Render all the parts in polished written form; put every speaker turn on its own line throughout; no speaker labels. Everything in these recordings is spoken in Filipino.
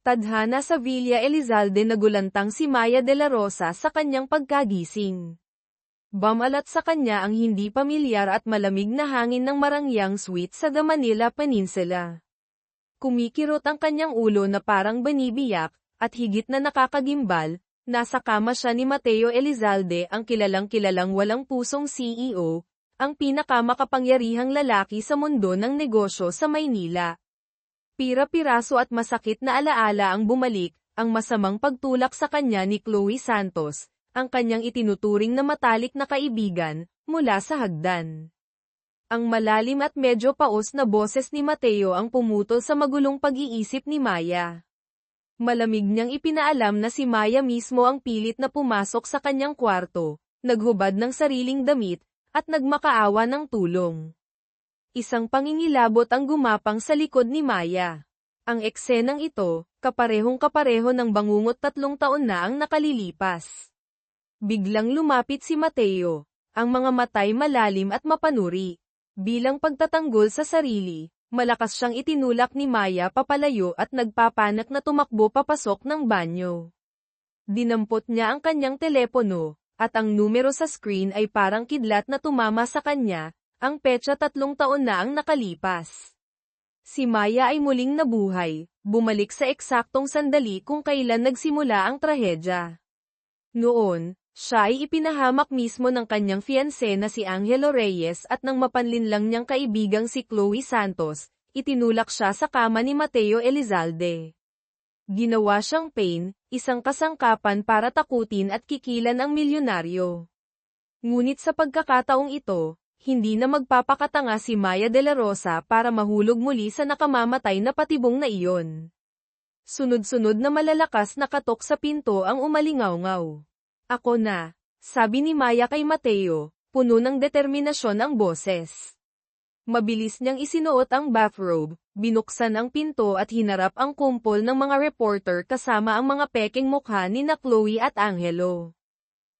Tadhana sa Villa Elizalde nagulantang si Maya de la Rosa sa kanyang pagkagising. Bumalat sa kanya ang hindi pamilyar at malamig na hangin ng Marangyang Suite sa The Manila Peninsula. Kumikirot ang kanyang ulo na parang banibiyak, at higit na nakakagimbal, nasa kama siya ni Mateo Elizalde, ang kilalang-kilalang walang pusong CEO, ang pinakamakapangyarihang lalaki sa mundo ng negosyo sa Maynila. Pira-piraso at masakit na alaala ang bumalik, ang masamang pagtulak sa kanya ni Chloe Santos, ang kanyang itinuturing na matalik na kaibigan, mula sa hagdan. Ang malalim at medyo paos na boses ni Mateo ang pumutol sa magulong pag-iisip ni Maya. Malamig niyang ipinaalam na si Maya mismo ang pilit na pumasok sa kanyang kwarto, naghubad ng sariling damit, at nagmakaawa ng tulong. Isang pangingilabot ang gumapang sa likod ni Maya. Ang eksenang ito, kaparehong-kapareho ng bangungot 3 taon na ang nakalilipas. Biglang lumapit si Mateo, ang mga matay malalim at mapanuri. Bilang pagtatanggol sa sarili, malakas siyang itinulak ni Maya papalayo at nagpapanak na tumakbo papasok ng banyo. Dinampot niya ang kanyang telepono, at ang numero sa screen ay parang kidlat na tumama sa kanya. Ang petsa 3 taon na ang nakalipas. Si Maya ay muling nabuhay, bumalik sa eksaktong sandali kung kailan nagsimula ang trahedya. Noon, siya ay ipinahamak mismo ng kanyang fiancé na si Angelo Reyes at ng mapanlinlang niyang kaibigang si Chloe Santos, itinulak siya sa kama ni Mateo Elizalde. Ginawa siyang pain, isang kasangkapan para takutin at kikilan ang milyonaryo. Ngunit sa pagkakataong ito, hindi na magpapakatanga si Maya de la Rosa para mahulog muli sa nakamamatay na patibong na iyon. Sunod-sunod na malalakas na katok sa pinto ang umalingaw-ngaw. Ako na, sabi ni Maya kay Mateo, puno ng determinasyon ang boses. Mabilis niyang isinuot ang bathrobe, binuksan ang pinto at hinarap ang kumpol ng mga reporter kasama ang mga peking mukha ni na Chloe at Angelo.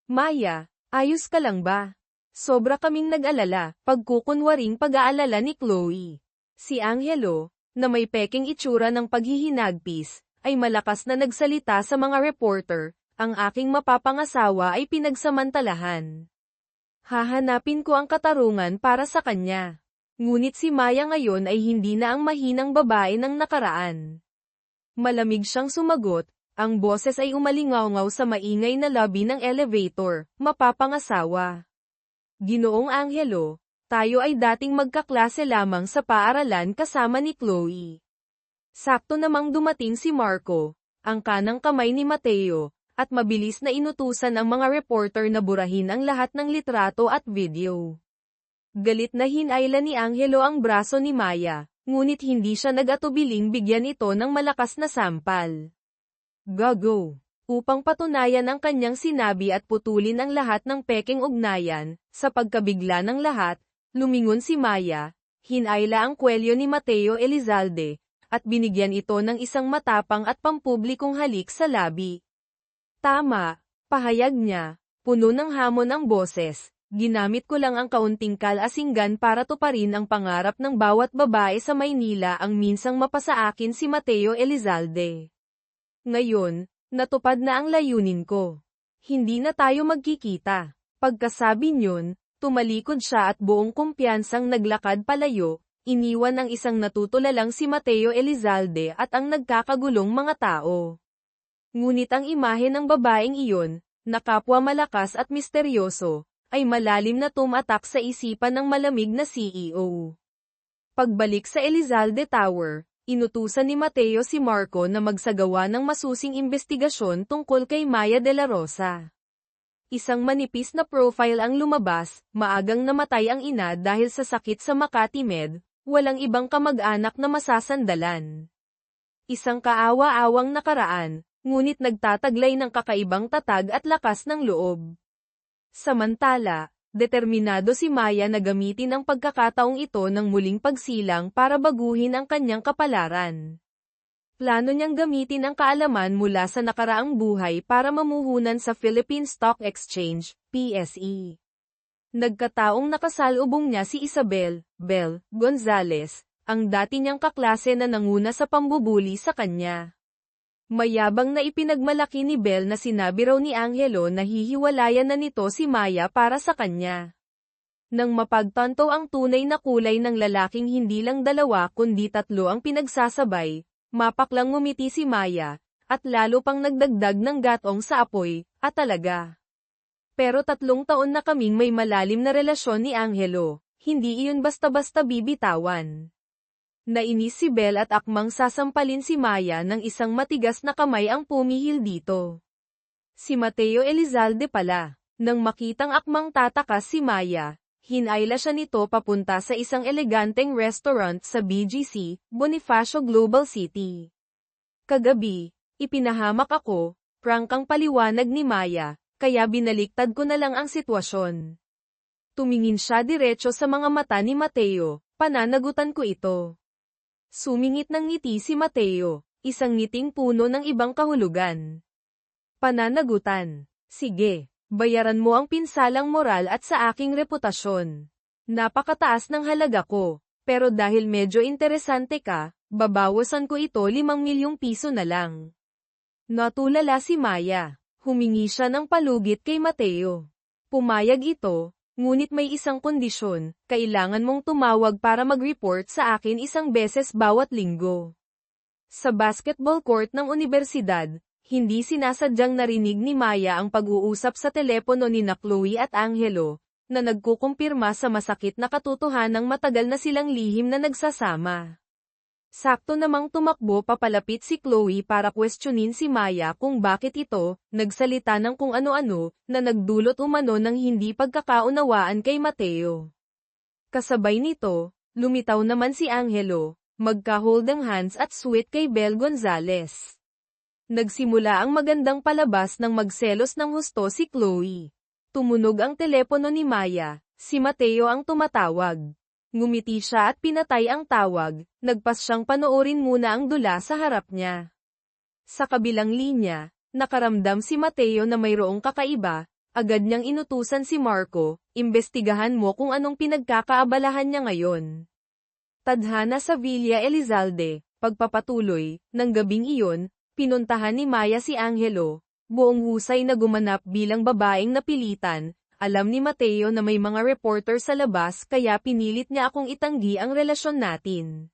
Maya, ayos ka lang ba? Sobra kaming nag-alala, pagkukunwaring pag-aalala ni Chloe. Si Angelo, na may peking itsura ng paghihinagpis, ay malakas na nagsalita sa mga reporter, ang aking mapapangasawa ay pinagsamantalahan. Hahanapin ko ang katarungan para sa kanya. Ngunit si Maya ngayon ay hindi na ang mahinang babae ng nakaraan. Malamig siyang sumagot, ang boses ay umalingaw-ngaw sa maingay na lobby ng elevator, mapapangasawa. Ginoong Angelo, tayo ay dating magkaklase lamang sa paaralan kasama ni Chloe. Sakto namang dumating si Marco, ang kanang kamay ni Mateo, at mabilis na inutusan ang mga reporter na burahin ang lahat ng litrato at video. Galit na hinayla ni Angelo ang braso ni Maya, ngunit hindi siya nag-atubiling bigyan ito ng malakas na sampal. Go! Upang patunayan ang kanyang sinabi at putulin ang lahat ng peking ugnayan, sa pagkabigla ng lahat, lumingon si Maya, hinayla ang kwelyo ni Mateo Elizalde, at binigyan ito ng isang matapang at pampublikong halik sa labi. Tama, pahayag niya, puno ng hamon ang boses, ginamit ko lang ang kaunting kalasinggan para tuparin ang pangarap ng bawat babae sa Maynila ang minsang mapasa akin si Mateo Elizalde. Ngayon, natupad na ang layunin ko. Hindi na tayo magkikita. Pagkasabi niyon, tumalikod siya at buong kumpiyansang naglakad palayo, iniwan ang isang natutulalang si Mateo Elizalde at ang nagkakagulong mga tao. Ngunit ang imahe ng babaeng iyon, na kapwa malakas at misteryoso, ay malalim na tumatak sa isipan ng malamig na CEO. Pagbalik sa Elizalde Tower, inutusan ni Mateo si Marco na magsagawa ng masusing investigasyon tungkol kay Maya de la Rosa. Isang manipis na profile ang lumabas, maagang namatay ang ina dahil sa sakit sa Makati Med, walang ibang kamag-anak na masasandalan. Isang kaawa-awang nakaraan, ngunit nagtataglay ng kakaibang tatag at lakas ng loob. Samantala, determinado si Maya na gamitin ang pagkakataong ito ng muling pagsilang para baguhin ang kanyang kapalaran. Plano niyang gamitin ang kaalaman mula sa nakaraang buhay para mamuhunan sa Philippine Stock Exchange, PSE. Nagkataong nakasalubong niya si Isabel Bel Gonzales, ang dati niyang kaklase na nanguna sa pambubuli sa kanya. Mayabang na ipinagmalaki ni Belle na sinabi raw ni Angelo na hihiwalayan na nito si Maya para sa kanya. Nang mapagtanto ang tunay na kulay ng lalaking hindi lang dalawa kundi tatlo ang pinagsasabay, mapaklang ngumiti si Maya, at lalo pang nagdagdag ng gatong sa apoy, at talaga. Pero 3 taon na kaming may malalim na relasyon ni Angelo, hindi iyon basta-basta bibitawan. Nainis si Belle at akmang sasampalin si Maya ng isang matigas na kamay ang pumihil dito. Si Mateo Elizalde pala. Nang makitang akmang tatakas si Maya, hinayla siya nito papunta sa isang eleganteng restaurant sa BGC, Bonifacio Global City. Kagabi, ipinahamak ako, prangkang paliwanag ni Maya, kaya binaliktad ko na lang ang sitwasyon. Tumingin siya diretso sa mga mata ni Mateo, pananagutan ko ito. Sumingit ng ngiti si Mateo, isang ngiting puno ng ibang kahulugan. Pananagutan. Sige, bayaran mo ang pinsalang moral at sa aking reputasyon. Napakataas ng halaga ko, pero dahil medyo interesante ka, babawasan ko ito 5 milyong piso na lang. Natulala si Maya. Humingi siya ng palugit kay Mateo. Pumayag ito, ngunit may isang kondisyon, kailangan mong tumawag para mag-report sa akin 1 beses bawat linggo. Sa basketball court ng universidad, hindi sinasadyang narinig ni Maya ang pag-uusap sa telepono ni Chloe at Angelo, na nagkukumpirma sa masakit na katotohanang matagal na silang lihim na nagsasama. Sakto namang tumakbo papalapit si Chloe para questionin si Maya kung bakit ito, nagsalita ng kung ano-ano, na nagdulot umano ng hindi pagkakaunawaan kay Mateo. Kasabay nito, lumitaw naman si Angelo, magka-holding hands at sweet kay Belle Gonzalez. Nagsimula ang magandang palabas ng magselos ng husto si Chloe. Tumunog ang telepono ni Maya, si Mateo ang tumatawag. Ngumiti siya at pinatay ang tawag, nagpas siyang panoorin muna ang dula sa harap niya. Sa kabilang linya, nakaramdam si Mateo na mayroong kakaiba, agad niyang inutusan si Marco, imbestigahan mo kung anong pinagkakaabalahan niya ngayon. Tadhana sa Villa Elizalde, pagpapatuloy, ng gabing iyon, pinuntahan ni Maya si Angelo, buong husay na gumanap bilang babaeng napilitan. Alam ni Mateo na may mga reporter sa labas kaya pinilit niya akong itanggi ang relasyon natin.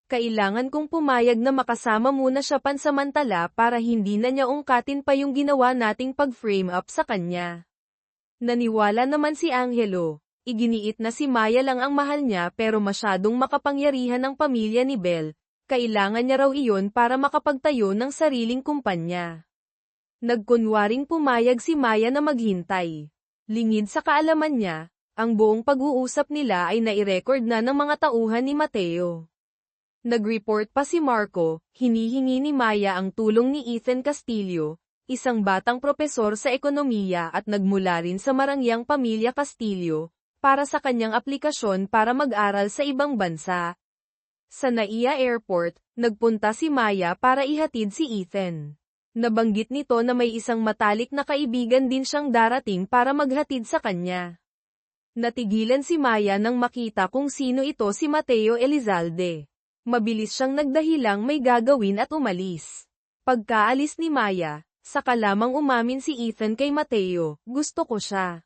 Kailangan kong pumayag na makasama muna siya pansamantala para hindi na niya ungkatin pa yung ginawa nating pag-frame up sa kanya. Naniwala naman si Angelo, iginiit na si Maya lang ang mahal niya pero masyadong makapangyarihan ng pamilya ni Belle, kailangan niya raw iyon para makapagtayo ng sariling kumpanya. Nagkunwaring pumayag si Maya na maghintay. Lingid sa kaalaman niya, ang buong pag-uusap nila ay nai-record na ng mga tauhan ni Mateo. Nag-report pa si Marco, hinihingi ni Maya ang tulong ni Ethan Castillo, isang batang propesor sa ekonomiya at nagmula rin sa marangyang pamilya Castillo, para sa kanyang aplikasyon para mag-aral sa ibang bansa. Sa Naiya Airport, nagpunta si Maya para ihatid si Ethan. Nabanggit nito na may isang matalik na kaibigan din siyang darating para maghatid sa kanya. Natigilan si Maya nang makita kung sino ito si Mateo Elizalde. Mabilis siyang nagdahilang may gagawin at umalis. Pagkaalis ni Maya, saka lamang umamin si Ethan kay Mateo, gusto ko siya.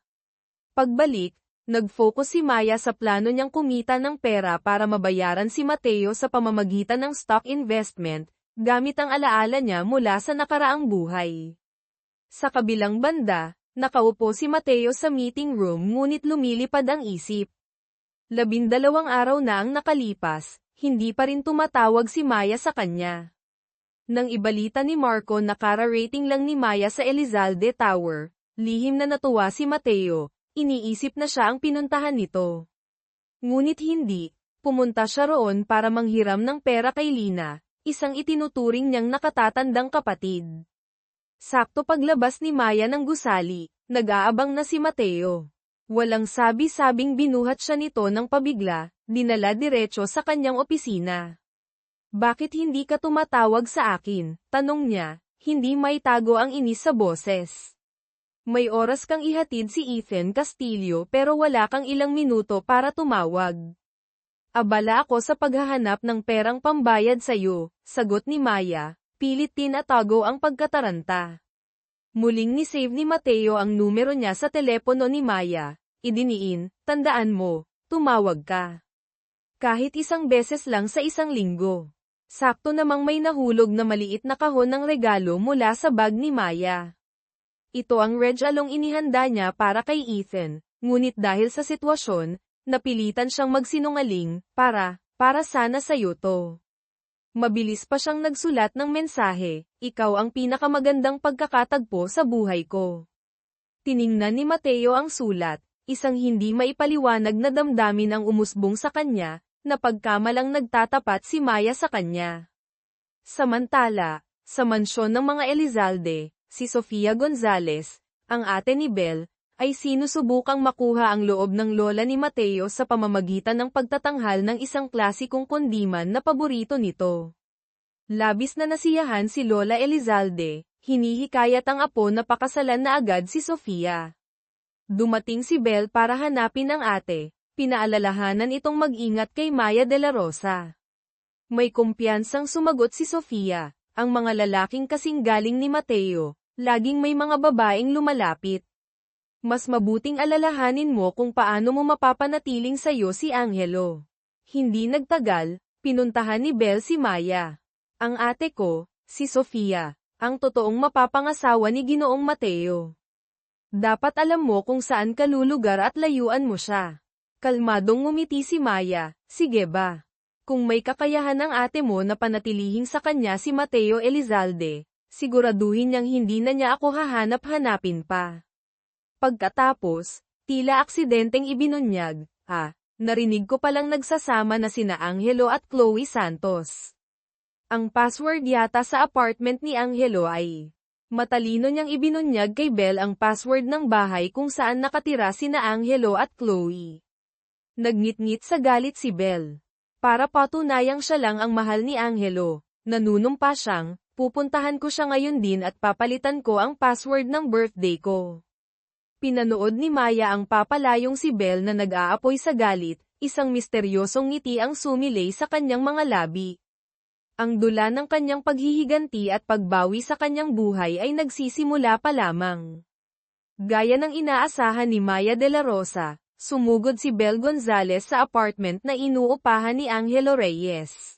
Pagbalik, nag-focus si Maya sa plano niyang kumita ng pera para mabayaran si Mateo sa pamamagitan ng stock investment, gamit ang alaala niya mula sa nakaraang buhay. Sa kabilang banda, nakaupo si Mateo sa meeting room ngunit lumilipad ang isip. 12 araw na ang nakalipas, hindi pa rin tumatawag si Maya sa kanya. Nang ibalita ni Marco na kara-rating lang ni Maya sa Elizalde Tower, lihim na natuwa si Mateo, iniisip na siya ang pinuntahan nito. Ngunit hindi, pumunta siya roon para manghiram ng pera kay Lina, isang itinuturing niyang nakatatandang kapatid. Sakto paglabas ni Maya ng gusali, nag-aabang na si Mateo. Walang sabi-sabing binuhat siya nito ng pabigla, dinala diretso sa kanyang opisina. Bakit hindi ka tumatawag sa akin? Tanong niya, hindi maitago ang inis sa boses. May oras kang ihatid si Ethan Castillo pero wala kang ilang minuto para tumawag. Abala ako sa paghahanap ng perang pambayad sa'yo, sagot ni Maya, Pilit tinatago ang pagkataranta. Muling ni-save ni Mateo ang numero niya sa telepono ni Maya. Idiniin, tandaan mo, tumawag ka. Kahit isang beses lang sa isang linggo. Sakto namang may nahulog na maliit na kahon ng regalo mula sa bag ni Maya. Ito ang regalong inihanda niya para kay Ethan, ngunit dahil sa sitwasyon, napilitan siyang magsinungaling, para sana sa'yo to. Mabilis pa siyang nagsulat ng mensahe, ikaw ang pinakamagandang pagkakatagpo sa buhay ko. Tiningnan ni Mateo ang sulat, isang hindi maipaliwanag na damdamin ang umusbong sa kanya, na pagkamalang nagtatapat si Maya sa kanya. Samantala, sa mansyon ng mga Elizalde, si Sofia Gonzalez, ang ate ni Belle, ay sinusubukang makuha ang loob ng lola ni Mateo sa pamamagitan ng pagtatanghal ng isang klasikong kundiman na paborito nito. Labis na nasiyahan si Lola Elizalde, hinihikayat ang apo na pakasalan na agad si Sofia. Dumating si Belle para hanapin ang ate, pinaalalahanan itong mag-ingat kay Maya de la Rosa. May kumpiyansang sumagot si Sofia, ang mga lalaking kasing galing ni Mateo, laging may mga babaeng lumalapit. Mas mabuting alalahanin mo kung paano mo mapapanatiling sa'yo si Angelo. Hindi nagtagal, pinuntahan ni Belle si Maya. Ang ate ko, si Sofia, ang totoong mapapangasawa ni Ginoong Mateo. Dapat alam mo kung saan ka lulugar at layuan mo siya. Kalmadong ngumiti si Maya, sige ba? Kung may kakayahan ang ate mo na panatilihing sa kanya si Mateo Elizalde, siguraduhin niyang hindi na niya ako hahanap-hanapin pa. Pagkatapos, tila aksidenteng ibinunyag, narinig ko palang nagsasama na sina Angelo at Chloe Santos. Ang password yata sa apartment ni Angelo ay, matalino niyang ibinunyag kay Belle ang password ng bahay kung saan nakatira sina Angelo at Chloe. Nagngit-ngit sa galit si Belle. Para patunayang siya lang ang mahal ni Angelo, nanunumpa siyang, pupuntahan ko siya ngayon din at papalitan ko ang password ng birthday ko. Pinanood ni Maya ang papalayong si Belle na nag-aapoy sa galit, isang misteryosong ngiti ang sumilay sa kanyang mga labi. Ang dula ng kanyang paghihiganti at pagbawi sa kanyang buhay ay nagsisimula pa lamang. Gaya ng inaasahan ni Maya de la Rosa, sumugod si Belle Gonzalez sa apartment na inuupahan ni Angelo Reyes.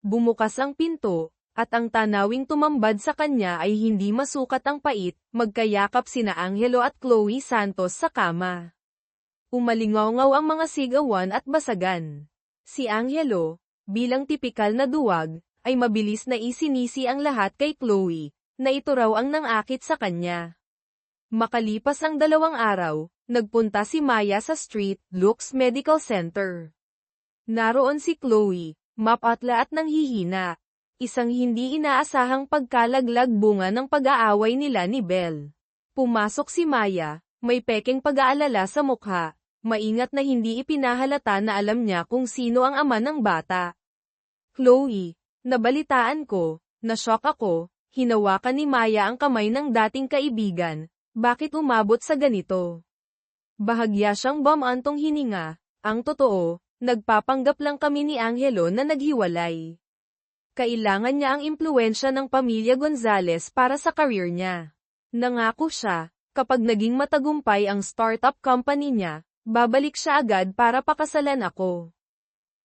Bumukas ang pinto, at ang tanawing tumambad sa kanya ay hindi masukat ang pait, magkayakap sina Angelo at Chloe Santos sa kama. Umalingaw-ngaw ang mga sigawan at basagan. Si Angelo, bilang tipikal na duwag, ay mabilis na isinisi ang lahat kay Chloe, na ito raw ang nangakit sa kanya. Makalipas ang 2 araw, nagpunta si Maya sa Street Lux Medical Center. Naroon si Chloe, mapatla at nanghihina. Isang hindi inaasahang pagkalaglag bunga ng pag-aaway nila ni Belle. Pumasok si Maya, may pekeng pag-aalala sa mukha, maingat na hindi ipinahalata na alam niya kung sino ang ama ng bata. Chloe, nabalitaan ko, na-shock ako, hinawakan ni Maya ang kamay ng dating kaibigan, bakit umabot sa ganito? Bahagya siyang bumantong hininga, ang totoo, nagpapanggap lang kami ni Angelo na naghiwalay. Kailangan niya ang impluwensya ng pamilya Gonzalez para sa career niya. Nangako siya, kapag naging matagumpay ang startup company niya, babalik siya agad para pakasalan ako.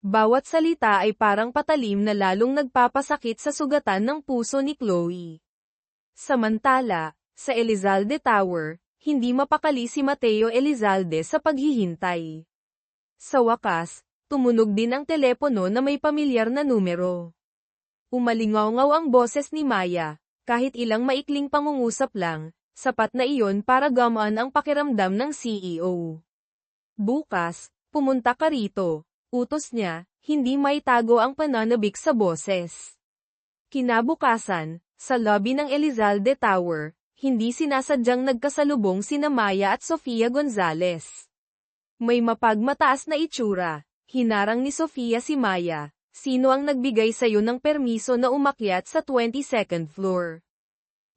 Bawat salita ay parang patalim na lalong nagpapasakit sa sugatan ng puso ni Chloe. Samantala, sa Elizalde Tower, hindi mapakali si Mateo Elizalde sa paghihintay. Sa wakas, tumunog din ang telepono na may pamilyar na numero. Umalingaw-ngaw ang boses ni Maya, kahit ilang maikling pangungusap lang, sapat na iyon para gamaan ang pakiramdam ng CEO. Bukas, pumunta ka rito, utos niya, hindi maitago ang pananabik sa boses. Kinabukasan, sa lobby ng Elizalde Tower, hindi sinasadyang nagkasalubong sina Maya at Sofia Gonzalez. May mapagmataas na itsura, hinarang ni Sofia si Maya. Sino ang nagbigay sa'yo ng permiso na umakyat sa 22nd floor?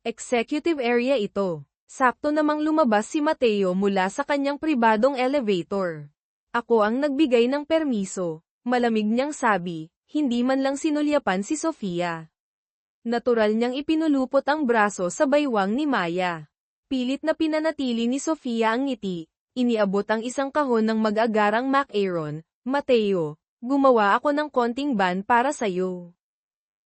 Executive area ito. Sakto namang lumabas si Mateo mula sa kanyang pribadong elevator. Ako ang nagbigay ng permiso, malamig niyang sabi, hindi man lang sinulyapan si Sofia. Natural niyang ipinulupot ang braso sa baywang ni Maya. Pilit na pinanatili ni Sofia ang ngiti. Iniabot ang isang kahon ng mag-agarang macaron. Mateo, gumawa ako ng konting ban para sa'yo.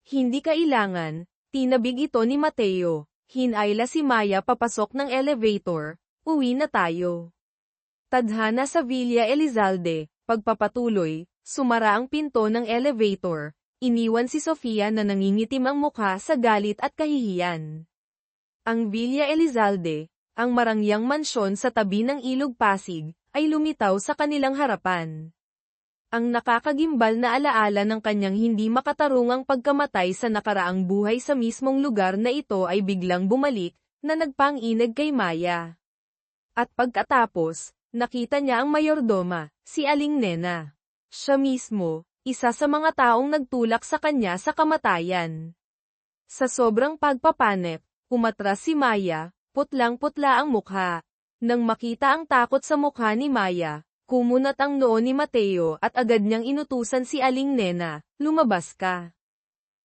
Hindi kailangan, tinabig ito ni Mateo. Hinayla si Maya papasok ng elevator. Uwi na tayo. Tadhana sa Villa Elizalde, pagpapatuloy, sumara ang pinto ng elevator. Iniwan si Sofia na nangingitim ang mukha sa galit at kahihiyan. Ang Villa Elizalde, ang marangyang mansyon sa tabi ng Ilog Pasig, ay lumitaw sa kanilang harapan. Ang nakakagimbal na alaala ng kanyang hindi makatarungang pagkamatay sa nakaraang buhay sa mismong lugar na ito ay biglang bumalik, na nagpang-inag kay Maya. At pagkatapos, nakita niya ang mayordoma, si Aling Nena. Siya mismo, isa sa mga taong nagtulak sa kanya sa kamatayan. Sa sobrang pagpapanip, umatras si Maya, putlang-putla ang mukha. Nang makita ang takot sa mukha ni Maya, kumunat ang noo ni Mateo at agad niyang inutusan si Aling Nena, lumabas ka.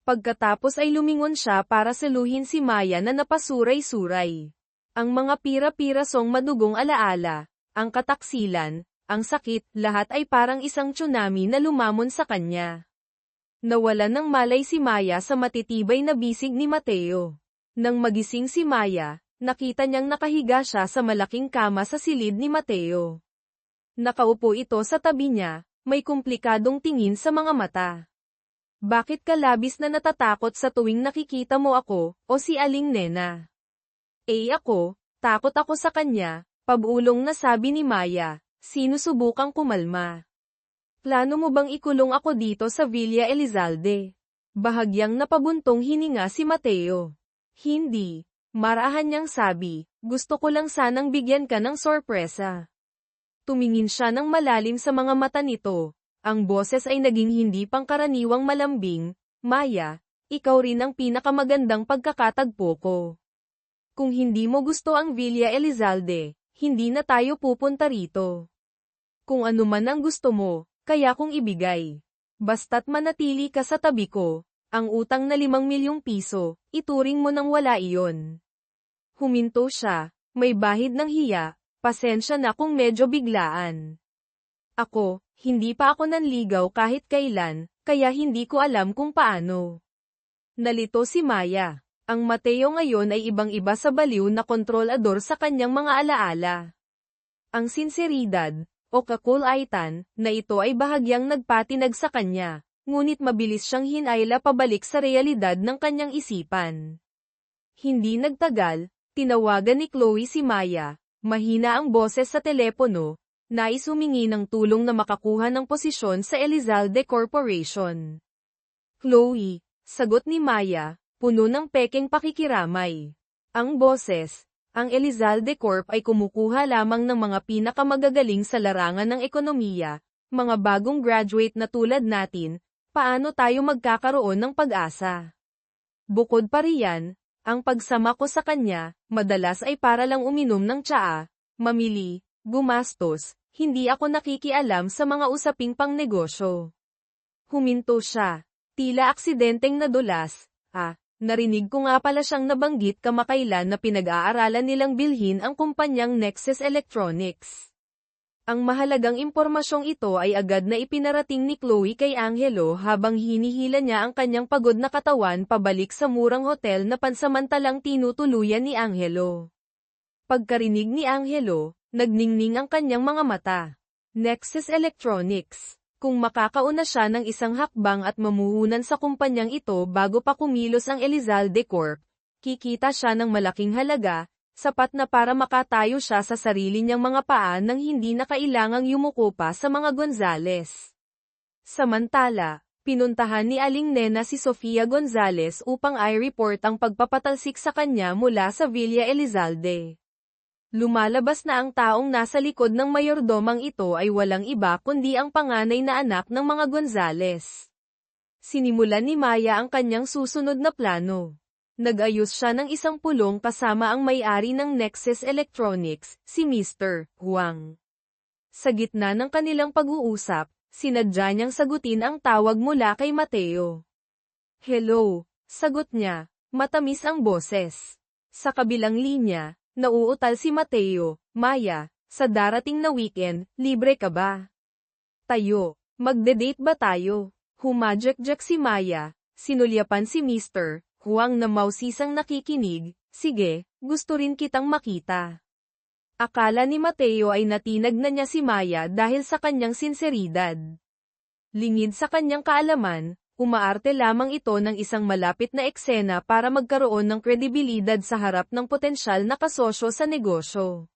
Pagkatapos ay lumingon siya para saluhin si Maya na napasuray-suray. Ang mga pira-pirasong madugong alaala, ang kataksilan, ang sakit, lahat ay parang isang tsunami na lumamon sa kanya. Nawalan ng malay si Maya sa matitibay na bisig ni Mateo. Nang magising si Maya, nakita niyang nakahiga siya sa malaking kama sa silid ni Mateo. Nakaupo ito sa tabi niya, may komplikadong tingin sa mga mata. Bakit ka labis na natatakot sa tuwing nakikita mo ako, o si Aling Nena? Ako, takot ako sa kanya, pabulong na sabi ni Maya, sinusubukang kumalma. Plano mo bang ikulong ako dito sa Villa Elizalde? Bahagyang napabuntong hininga si Mateo. Hindi, marahan niyang sabi, gusto ko lang sanang bigyan ka ng sorpresa. Tumingin siya ng malalim sa mga mata nito. Ang boses ay naging hindi pangkaraniwang malambing. Maya, ikaw rin ang pinakamagandang pagkakatagpo ko. Kung hindi mo gusto ang Villa Elizalde, hindi na tayo pupunta rito. Kung ano man ang gusto mo, kaya kong ibigay. Basta't manatili ka sa tabi ko, ang utang na 5 milyong piso, ituring mo nang wala iyon. Huminto siya, may bahid ng hiya, pasensya na kung medyo biglaan. Ako, hindi pa ako nanligaw kahit kailan, kaya hindi ko alam kung paano. Nalito si Maya. Ang Mateo ngayon ay ibang-iba sa baliw na kontrolador sa kanyang mga alaala. Ang sinseridad, o kakulaitan, na ito ay bahagyang nagpatinag sa kanya, ngunit mabilis siyang hinayla pabalik sa realidad ng kanyang isipan. Hindi nagtagal, tinawagan ni Chloe si Maya, mahina ang boses sa telepono, nais humingi ng tulong na makakuha ng posisyon sa Elizalde Corporation. Chloe, sagot ni Maya, puno ng pekeng pakikiramay. Ang boses, ang Elizalde Corp ay kumukuha lamang ng mga pinakamagagaling sa larangan ng ekonomiya, mga bagong graduate na tulad natin, paano tayo magkakaroon ng pag-asa? Bukod pa riyan, ang pagsama ko sa kanya, madalas ay para lang uminom ng tsaa, mamili, gumastos, hindi ako nakikialam sa mga usaping pangnegosyo. Huminto siya, tila aksidenteng nadulas, narinig ko nga pala siyang nabanggit kamakailan na pinag-aaralan nilang bilhin ang kumpanyang Nexus Electronics. Ang mahalagang impormasyong ito ay agad na ipinarating ni Chloe kay Angelo habang hinihila niya ang kanyang pagod na katawan pabalik sa murang hotel na pansamantalang tinutuluyan ni Angelo. Pagkarinig ni Angelo, nagningning ang kanyang mga mata. Nexus Electronics. Kung makakauna siya ng isang hakbang at mamuhunan sa kumpanyang ito bago pa kumilos ang Elizalde Corp, kikita siya ng malaking halaga, sapat na para makatayo siya sa sarili niyang mga paa nang hindi na kailangang yumuko pa sa mga Gonzales. Samantala, pinuntahan ni Aling Nena si Sofia Gonzales upang i-report ang pagpapatalsik sa kanya mula sa Villa Elizalde. Lumalabas na ang taong nasa likod ng mayordomang ito ay walang iba kundi ang panganay na anak ng mga Gonzales. Sinimulan ni Maya ang kanyang susunod na plano. Nag-ayos siya ng isang pulong kasama ang may-ari ng Nexus Electronics, si Mr. Huang. Sa gitna ng kanilang pag-uusap, sinadya niyang sagutin ang tawag mula kay Mateo. Hello, Sagot niya, matamis ang boses. Sa kabilang linya, nauutal si Mateo, Maya, sa darating na weekend, libre ka ba? Tayo, magde-date ba tayo? Humajek-jek si Maya, sinulyapan si Mr. Huang na mausisang nakikinig, sige, gusto rin kitang makita. Akala ni Mateo ay natinag na niya si Maya dahil sa kanyang sinseridad. Lingid sa kanyang kaalaman, umaarte lamang ito ng isang malapit na eksena para magkaroon ng kredibilidad sa harap ng potensyal na kasosyo sa negosyo.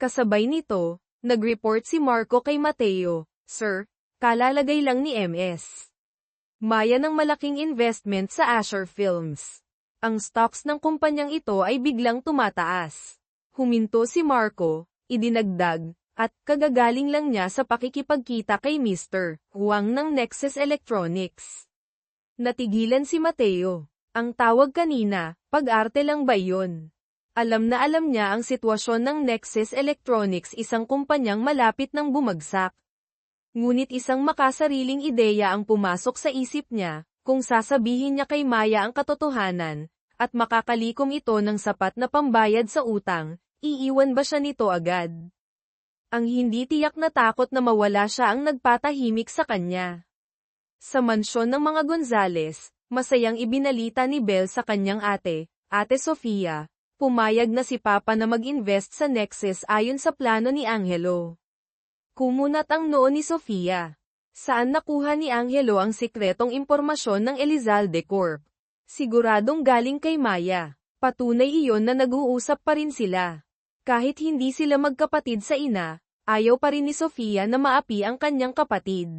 Kasabay nito, nag-report si Marco kay Mateo, Sir, kalalagay lang ni MS. Maya ng malaking investment sa Asher Films. Ang stocks ng kumpanyang ito ay biglang tumataas. Huminto si Marco, idinagdag, at kagagaling lang niya sa pakikipagkita kay Mr. Huang ng Nexus Electronics. Natigilan si Mateo. Ang tawag kanina, pag-arte lang ba iyon? Alam na alam niya ang sitwasyon ng Nexus Electronics, isang kumpanyang malapit ng bumagsak. Ngunit isang makasariling ideya ang pumasok sa isip niya, kung sasabihin niya kay Maya ang katotohanan, at makakalikom ito ng sapat na pambayad sa utang, iiwan ba siya nito agad? Ang hindi tiyak na takot na mawala siya ang nagpatahimik sa kanya. Sa mansyon ng mga Gonzales, masayang ibinalita ni Belle sa kanyang ate, Ate Sofia, pumayag na si Papa na mag-invest sa Nexus ayon sa plano ni Angelo. Kumunat ang noo ni Sofia. Saan nakuha ni Angelo ang sikretong impormasyon ng Elizalde Corp? Siguradong galing kay Maya. Patunay iyon na nag-uusap pa rin sila. Kahit hindi sila magkapatid sa ina, ayaw pa rin ni Sofia na maapi ang kanyang kapatid.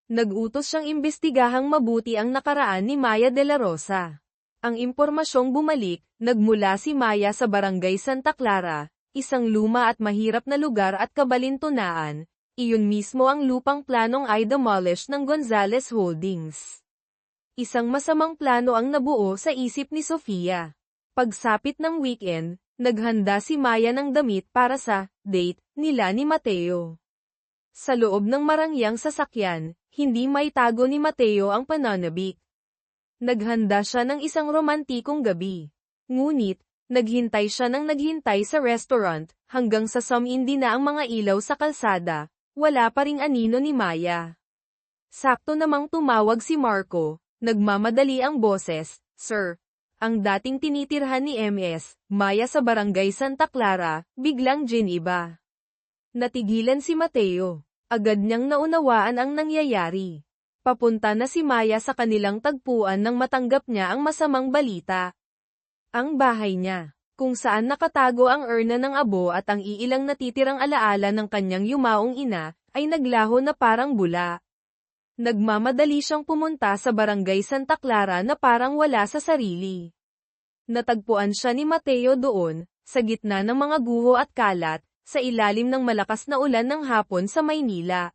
Nag-utos siyang imbestigahang mabuti ang nakaraan ni Maya de la Rosa. Ang impormasyong bumalik, nagmula si Maya sa Barangay Santa Clara, isang luma at mahirap na lugar at kabalintunaan, iyon mismo ang lupang planong i-demolish ng Gonzales Holdings. Isang masamang plano ang nabuo sa isip ni Sofia. Pagsapit ng weekend, naghanda si Maya ng damit para sa date nila ni Mateo. Sa loob ng marangyang sasakyan, hindi maitago ni Mateo ang pananabik. Naghanda siya ng isang romantikong gabi. Ngunit, naghintay siya ng naghintay sa restaurant, hanggang sa sumindi na ang mga ilaw sa kalsada, wala pa ring anino ni Maya. Sakto namang tumawag si Marco, nagmamadali ang boses, Sir. Ang dating tinitirhan ni MS, Maya sa Barangay Santa Clara, biglang giniba. Natigilan si Mateo. Agad niyang naunawaan ang nangyayari. Papunta na si Maya sa kanilang tagpuan nang matanggap niya ang masamang balita. Ang bahay niya, kung saan nakatago ang urna ng abo at ang iilang natitirang alaala ng kanyang yumaong ina, ay naglaho na parang bula. Nagmamadali siyang pumunta sa Barangay Santa Clara na parang wala sa sarili. Natagpuan siya ni Mateo doon, sa gitna ng mga guho at kalat, sa ilalim ng malakas na ulan ng hapon sa Maynila.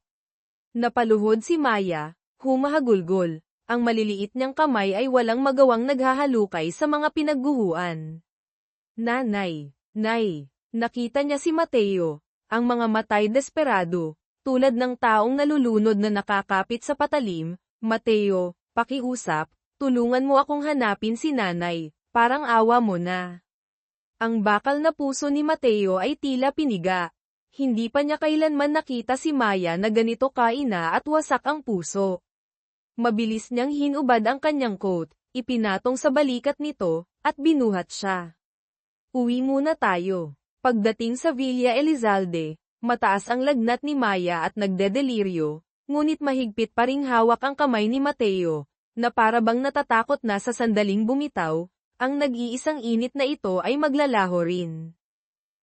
Napaluhod si Maya, humahagulgol. Ang maliliit niyang kamay ay walang magawang naghahalukay sa mga pinagguhuan. Nanay, Nay, nakita niya si Mateo, ang mga matay desperado, tulad ng taong nalulunod na nakakapit sa patalim. Mateo, pakiusap, tulungan mo akong hanapin si Nanay, parang awa mo na. Ang bakal na puso ni Mateo ay tila piniga. Hindi pa niya kailanman nakita si Maya na ganito kaina at wasak ang puso. Mabilis niyang hinubad ang kanyang coat, ipinatong sa balikat nito, at binuhat siya. Uwi muna tayo. Pagdating sa Villa Elizalde, mataas ang lagnat ni Maya at nagdedeliryo, ngunit mahigpit pa ring hawak ang kamay ni Mateo, na para bang natatakot na sa sandaling bumitaw, ang nag-iisang init na ito ay maglalaho rin.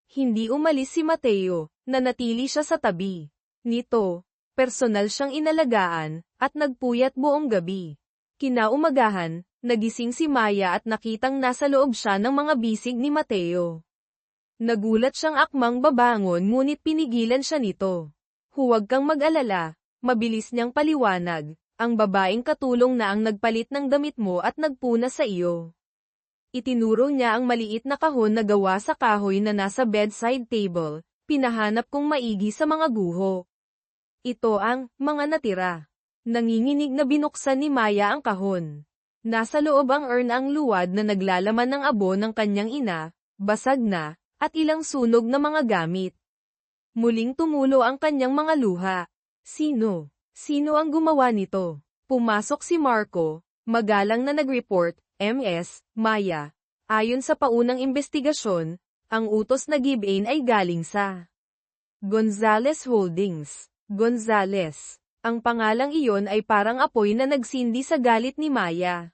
Hindi umalis si Mateo, nanatili siya sa tabi nito. Personal siyang inalagaan, at nagpuyat buong gabi. Kinaumagahan, nagising si Maya at nakitang nasa loob siya ng mga bisig ni Mateo. Nagulat siyang akmang babangon ngunit pinigilan siya nito. Huwag kang mag-alala, mabilis niyang paliwanag, ang babaeng katulong na ang nagpalit ng damit mo at nagpuna sa iyo. Itinuro niya ang maliit na kahon na gawa sa kahoy na nasa bedside table, pinahanap kong maigi sa mga guho. Ito ang mga natira. Nanginginig na binuksan ni Maya ang kahon. Nasa loob ang urn ang luwad na naglalaman ng abo ng kanyang ina, basag na, at ilang sunog na mga gamit. Muling tumulo ang kanyang mga luha. Sino? Sino ang gumawa nito? Pumasok si Marco, magalang na nag-report, Ms. Maya. Ayon sa paunang investigasyon, ang utos na give-in ay galing sa Gonzales Holdings. Gonzales. Ang pangalang iyon ay parang apoy na nagsindi sa galit ni Maya.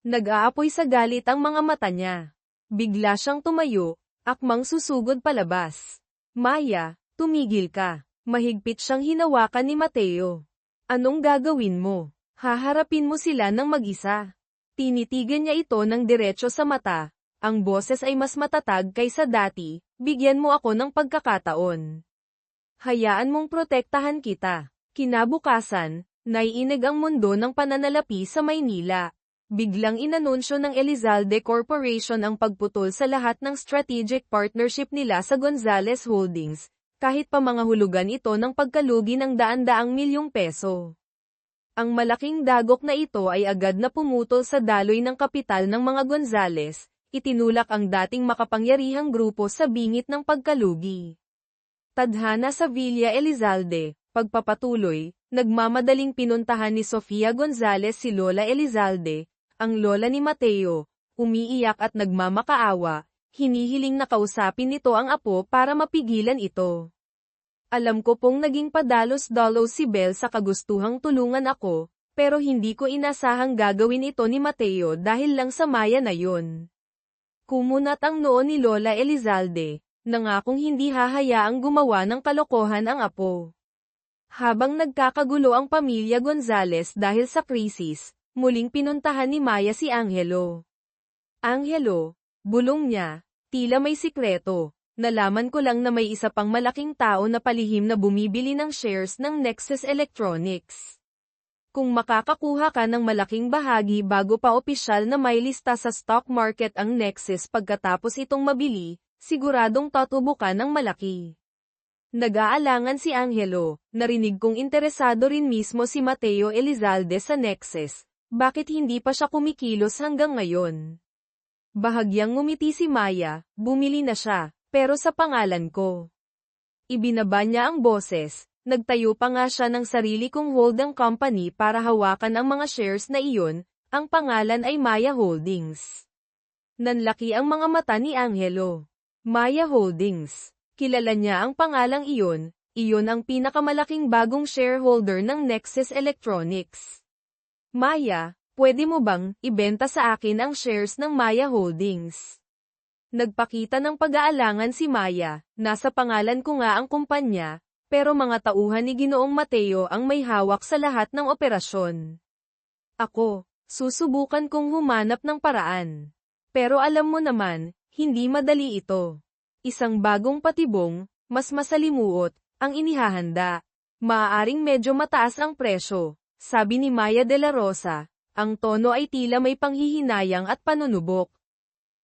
Nag-aapoy sa galit ang mga mata niya. Bigla siyang tumayo, akmang susugod palabas. Maya, tumigil ka. Mahigpit siyang hinawakan ni Mateo. Anong gagawin mo? Haharapin mo sila ng mag-isa. Tinitigan niya ito ng diretso sa mata. Ang boses ay mas matatag kaysa dati, bigyan mo ako ng pagkakataon. Hayaan mong protektahan kita. Kinabukasan, naiinig ang mundo ng pananalapi sa Maynila. Biglang inanunsyo ng Elizalde Corporation ang pagputol sa lahat ng strategic partnership nila sa Gonzales Holdings, kahit pa mga hulugan ito ng pagkalugi ng daan-daang milyong peso. Ang malaking dagok na ito ay agad na pumutol sa daloy ng kapital ng mga Gonzales, itinulak ang dating makapangyarihang grupo sa bingit ng pagkalugi. Tadhana sa Villa Elizalde, pagpapatuloy, nagmamadaling pinuntahan ni Sofia Gonzales si Lola Elizalde, ang lola ni Mateo, umiiyak at nagmamakaawa, hinihiling na kausapin nito ang apo para mapigilan ito. Alam ko pong naging padalos-dalos si Belle sa kagustuhang tulungan ako, pero hindi ko inasahang gagawin ito ni Mateo dahil lang sa Maya na yon. Kumunat ang noo ni Lola Elizalde, nangakong hindi hahayaang gumawa ng kalokohan ang apo. Habang nagkakagulo ang pamilya Gonzales dahil sa krisis, muling pinuntahan ni Maya si Angelo. Angelo, bulong niya, tila may sikreto. Nalaman ko lang na may isa pang malaking tao na palihim na bumibili ng shares ng Nexus Electronics. Kung makakakuha ka ng malaking bahagi bago pa opisyal na may lista sa stock market ang Nexus pagkatapos itong mabili, siguradong tatubo ka ng malaki. Nag-aalangan si Angelo, narinig kong interesado rin mismo si Mateo Elizalde sa Nexus. Bakit hindi pa siya kumikilos hanggang ngayon? Bahagyang ngumiti si Maya, bumili na siya, pero sa pangalan ko. Ibinaba niya ang boses, nagtayo pa nga siya ng sarili kong holding company para hawakan ang mga shares na iyon, ang pangalan ay Maya Holdings. Nanlaki ang mga mata ni Angelo. Maya Holdings. Kilala niya ang pangalang iyon ang pinakamalaking bagong shareholder ng Nexus Electronics. Maya, pwede mo bang ibenta sa akin ang shares ng Maya Holdings? Nagpakita ng pag-aalangan si Maya, nasa pangalan ko nga ang kumpanya, pero mga tauhan ni Ginoong Mateo ang may hawak sa lahat ng operasyon. Ako, susubukan kong humanap ng paraan. Pero alam mo naman, hindi madali ito. Isang bagong patibong, mas masalimuot, ang inihahanda. Maaaring medyo mataas ang presyo. Sabi ni Maya de la Rosa, ang tono ay tila may panghihinayang at panunubok.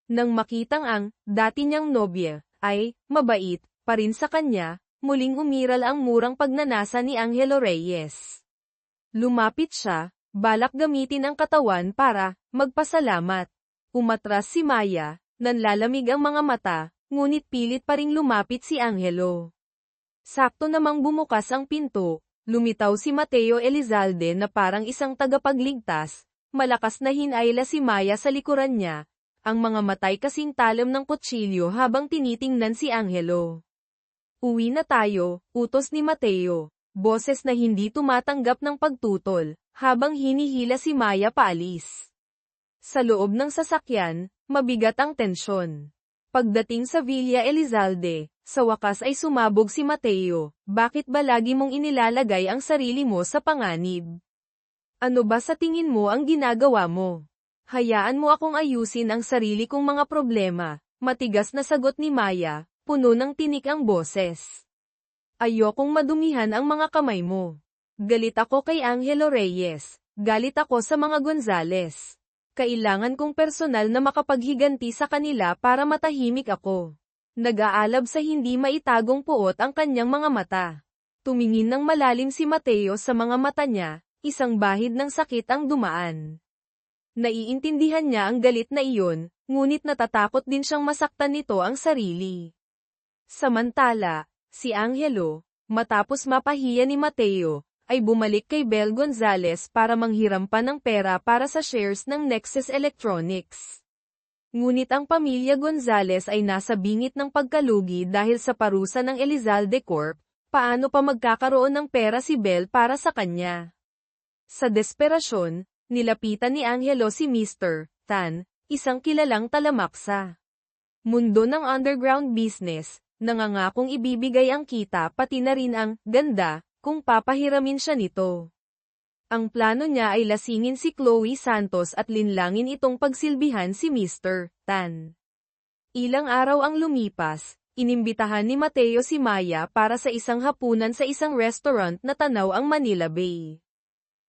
Nang makitang ang dati niyang nobya ay mabait pa rin sa kanya, muling umiral ang murang pagnanasa ni Angelo Reyes. Lumapit siya, balak gamitin ang katawan para magpasalamat. Umatras si Maya, nanlalamig ang mga mata, ngunit pilit pa ring lumapit si Angelo. Sakto namang bumukas ang pinto. Lumitaw si Mateo Elizalde na parang isang tagapagligtas, malakas na hinayla si Maya sa likuran niya, ang mga matay kasing talam ng kutsilyo habang tinitingnan si Angelo. Uwi na tayo, utos ni Mateo, boses na hindi tumatanggap ng pagtutol, habang hinihila si Maya paalis. Sa loob ng sasakyan, mabigat ang tensyon. Pagdating sa Villa Elizalde, sa wakas ay sumabog si Mateo, bakit ba lagi mong inilalagay ang sarili mo sa panganib? Ano ba sa tingin mo ang ginagawa mo? Hayaan mo akong ayusin ang sarili kong mga problema, matigas na sagot ni Maya, puno ng tinik ang boses. Ayokong madumihan ang mga kamay mo. Galit ako kay Angelo Reyes, galit ako sa mga Gonzales. Kailangan kong personal na makapaghiganti sa kanila para matahimik ako. Nag-aalab sa hindi maitagong puot ang kanyang mga mata. Tumingin ng malalim si Mateo sa mga mata niya, isang bahid ng sakit ang dumaan. Naiintindihan niya ang galit na iyon, ngunit natatakot din siyang masaktan nito ang sarili. Samantala, si Angelo, matapos mapahiya ni Mateo, ay bumalik kay Bel Gonzales para manghiram pa ng pera para sa shares ng Nexus Electronics. Ngunit ang pamilya Gonzales ay nasa bingit ng pagkalugi dahil sa parusa ng Elizalde Corp. Paano pa magkakaroon ng pera si Bel para sa kanya? Sa desperasyon, nilapitan ni Angelo si Mr. Tan, isang kilalang talamaksa. Mundo ng underground business, nangangakong ibibigay ang kita pati na rin ang ganda kung papahiramin siya nito. Ang plano niya ay lasingin si Chloe Santos at linlangin itong pagsilbihan si Mr. Tan. Ilang araw ang lumipas, inimbitahan ni Mateo si Maya para sa isang hapunan sa isang restaurant na tanaw ang Manila Bay.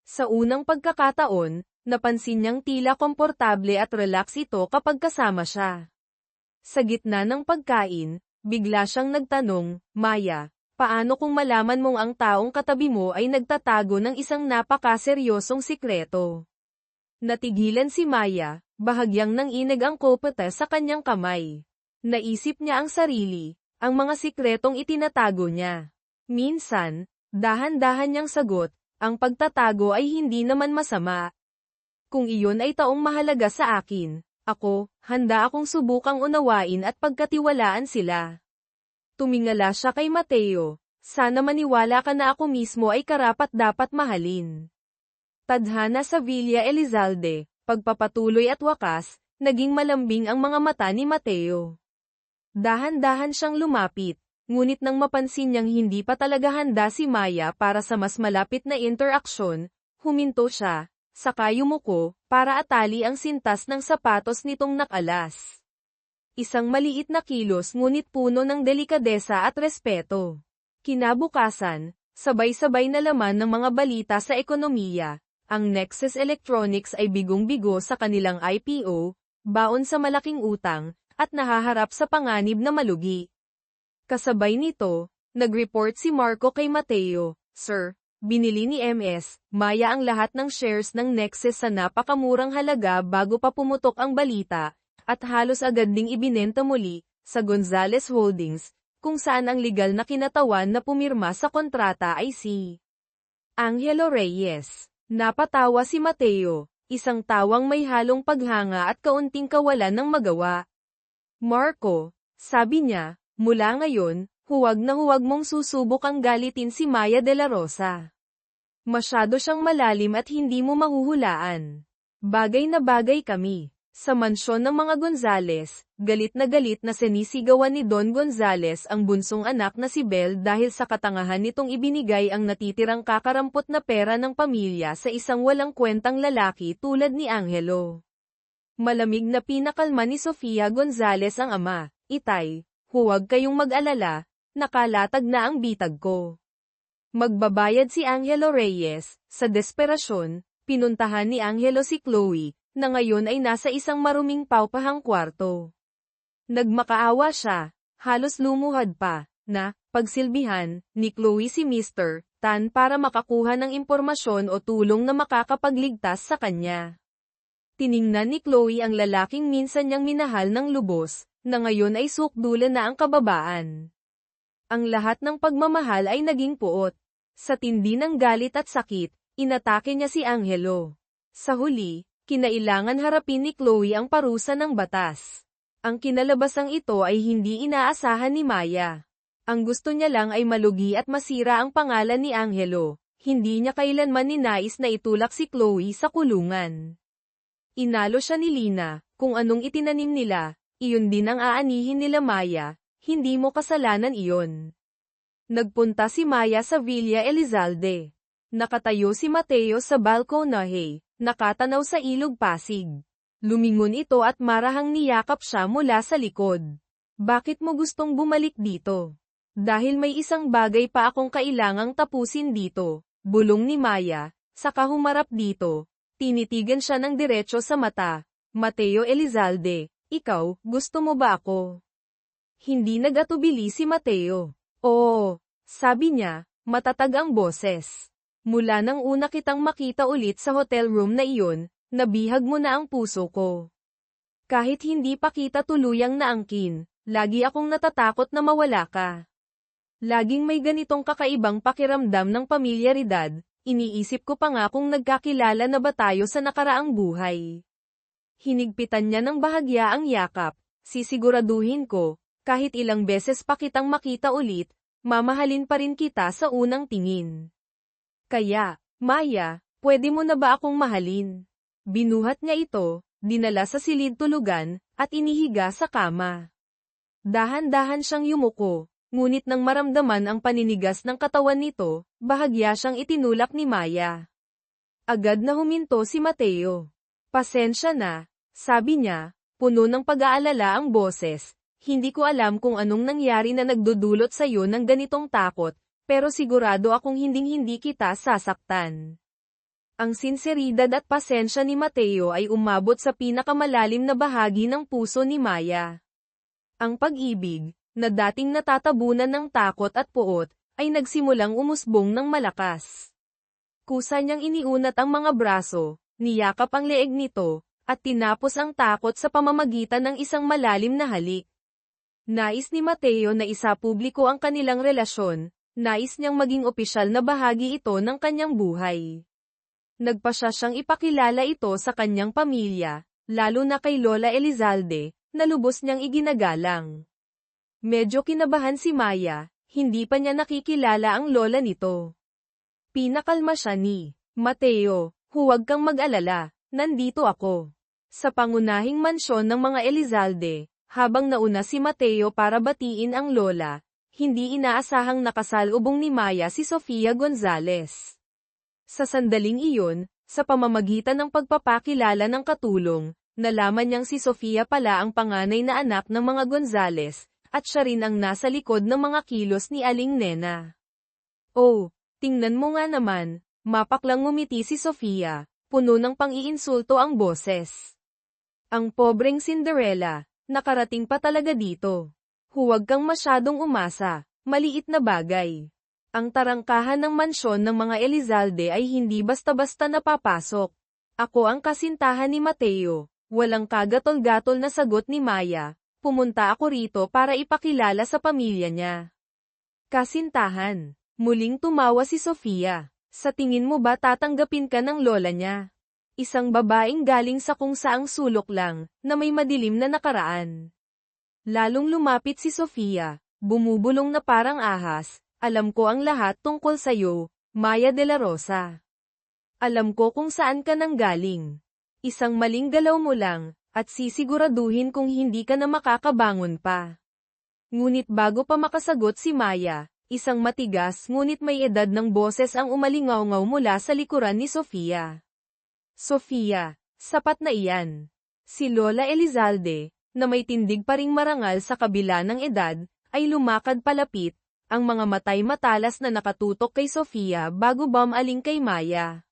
Sa unang pagkakataon, napansin niyang tila komportable at relax ito kapag kasama siya. Sa gitna ng pagkain, bigla siyang nagtanong, Maya, paano kung malaman mong ang taong katabi mo ay nagtatago ng isang napakaseryosong sikreto? Natigilan si Maya, bahagyang nanginig ang kopete sa kanyang kamay. Naisip niya ang sarili, ang mga sikretong itinatago niya. Minsan, dahan-dahan niyang sagot, ang pagtatago ay hindi naman masama. Kung iyon ay taong mahalaga sa akin, handa akong subukang unawain at pagkatiwalaan sila. Tumingala siya kay Mateo, sana maniwala ka na ako mismo ay karapat-dapat mahalin. Tadhana sa Villa Elizalde, pagpapatuloy at wakas, naging malambing ang mga mata ni Mateo. Dahan-dahan siyang lumapit, ngunit nang mapansin niyang hindi pa talaga handa si Maya para sa mas malapit na interaksyon, huminto siya, saka yumuko, para atali ang sintas ng sapatos nitong nakalas. Isang maliit na kilos ngunit puno ng delikadesa at respeto. Kinabukasan, sabay-sabay na laman ng mga balita sa ekonomiya, ang Nexus Electronics ay bigong-bigo sa kanilang IPO, baon sa malaking utang, at nahaharap sa panganib na malugi. Kasabay nito, nag-report si Marco kay Mateo, Sir, binili ni MS. Maya ang lahat ng shares ng Nexus sa napakamurang halaga bago pa pumutok ang balita, at halos agad ding ibinenta muli, sa Gonzales Holdings, kung saan ang legal na kinatawan na pumirma sa kontrata ay si Angelo Reyes. Napatawa si Mateo, isang tawang may halong paghanga at kaunting kawalan ng magawa. Marco, sabi niya, mula ngayon, huwag na huwag mong susubukang galitin si Maya de la Rosa. Masyado siyang malalim at hindi mo mahuhulaan. Bagay na bagay kami. Sa mansyon ng mga Gonzales, galit na sinisigawan ni Don Gonzales ang bunsong anak na si Bel dahil sa katangahan nitong ibinigay ang natitirang kakarampot na pera ng pamilya sa isang walang kwentang lalaki tulad ni Angelo. Malamig na pinakalma ni Sofia Gonzales ang ama, Itay, huwag kayong mag-alala, nakalatag na ang bitag ko. Magbabayad si Angelo Reyes. Sa desperasyon, pinuntahan ni Angelo si Chloe, na ngayon ay nasa isang maruming paupahang kwarto. Nagmakaawa siya, halos lumuhad pa, na pagsilbihan ni Chloe si Mr. Tan para makakuha ng impormasyon o tulong na makakapagligtas sa kanya. Tiningnan ni Chloe ang lalaking minsan niyang minahal ng lubos, na ngayon ay sukdulan na ang kababaan. Ang lahat ng pagmamahal ay naging puot. Sa tindi ng galit at sakit, inatake niya si Angelo. Sa huli, kinailangan harapin ni Chloe ang parusa ng batas. Ang kinalabasang ito ay hindi inaasahan ni Maya. Ang gusto niya lang ay malugi at masira ang pangalan ni Angelo. Hindi niya kailanman ninais na itulak si Chloe sa kulungan. Inalo siya ni Lina, kung anong itinanim nila, iyon din ang aanihin nila Maya, hindi mo kasalanan iyon. Nagpunta si Maya sa Villa Elizalde. Nakatayo si Mateo sa balkonahe, nakatanaw sa ilog Pasig. Lumingon ito at marahang niyakap siya mula sa likod. Bakit mo gustong bumalik dito? Dahil may isang bagay pa akong kailangang tapusin dito, bulong ni Maya, saka humarap dito. Tinitigan siya ng diretso sa mata. Mateo Elizalde, ikaw, gusto mo ba ako? Hindi nagatubili si Mateo. Oo, sabi niya, matatag ang boses. Mula nang una kitang makita ulit sa hotel room na iyon, Nabihag mo na ang puso ko. Kahit hindi pa kita tuluyang naangkin, lagi akong natatakot na mawala ka. Laging may ganitong kakaibang pakiramdam ng pamilyaridad, iniisip ko pa nga kung nagkakilala na ba tayo sa nakaraang buhay. Hinigpitan niya ng bahagya ang yakap, sisiguraduhin ko, kahit ilang beses pa kitang makita ulit, mamahalin pa rin kita sa unang tingin. Kaya, Maya, pwede mo na ba akong mahalin? Binuhat niya ito, dinala sa silid tulugan, at inihiga sa kama. Dahan-dahan siyang yumuko, ngunit nang maramdaman ang paninigas ng katawan nito, bahagya siyang itinulak ni Maya. Agad na huminto si Mateo. Pasensya na, sabi niya, puno ng pag-aalala ang boses. Hindi ko alam kung anong nangyari na nagdudulot sa iyo ng ganitong takot, pero sigurado akong hinding-hindi kita sasaktan. Ang sinseridad at pasensya ni Mateo ay umabot sa pinakamalalim na bahagi ng puso ni Maya. Ang pag-ibig, na dating natatabunan ng takot at puot, ay nagsimulang umusbong ng malakas. Kusa niyang iniunat ang mga braso, niyakap ang leeg nito, at tinapos ang takot sa pamamagitan ng isang malalim na halik. Nais ni Mateo na isapubliko ang kanilang relasyon, nais niyang maging opisyal na bahagi ito ng kanyang buhay. Nagpasya siyang ipakilala ito sa kanyang pamilya, lalo na kay Lola Elizalde, na lubos niyang iginagalang. Medyo kinabahan si Maya, hindi pa niya nakikilala ang lola nito. Pinakalma siya ni Mateo, huwag kang mag-alala, nandito ako. Sa pangunahing mansyon ng mga Elizalde, habang nauna si Mateo para batiin ang lola, hindi inaasahang nakasalubong ni Maya si Sofia Gonzales. Sa sandaling iyon, sa pamamagitan ng pagpapakilala ng katulong, nalaman niyang si Sofia pala ang panganay na anak ng mga Gonzales, at siya rin ang nasa likod ng mga kilos ni Aling Nena. Oh, tingnan mo nga naman, mapaklang ngumiti si Sofia, puno ng pang-iinsulto ang boses. Ang pobreng Cinderella, nakarating pa talaga dito. Huwag kang masyadong umasa, maliit na bagay. Ang tarangkahan ng mansyon ng mga Elizalde ay hindi basta-basta napapasok. Ako ang kasintahan ni Mateo, walang kagatol-gatol na sagot ni Maya. Pumunta ako rito para ipakilala sa pamilya niya. Kasintahan. Muling tumawa si Sofia. Sa tingin mo ba tatanggapin ka ng lola niya? Isang babaeng galing sa kung saang sulok lang, na may madilim na nakaraan. Lalong lumapit si Sofia, bumubulong na parang ahas, alam ko ang lahat tungkol sa'yo, Maya de la Rosa. Alam ko kung saan ka nanggaling. Isang maling galaw mo lang, at sisiguraduhin kung hindi ka na makakabangon pa. Ngunit bago pa makasagot si Maya, isang matigas ngunit may edad ng boses ang umalingaw-ngaw mula sa likuran ni Sofia. Sofia, sapat na iyan. Si Lola Elizalde, na may tindig pa ring marangal sa kabila ng edad, ay lumakad palapit, ang mga matay matalas na nakatutok kay Sofia bago bumaling kay Maya.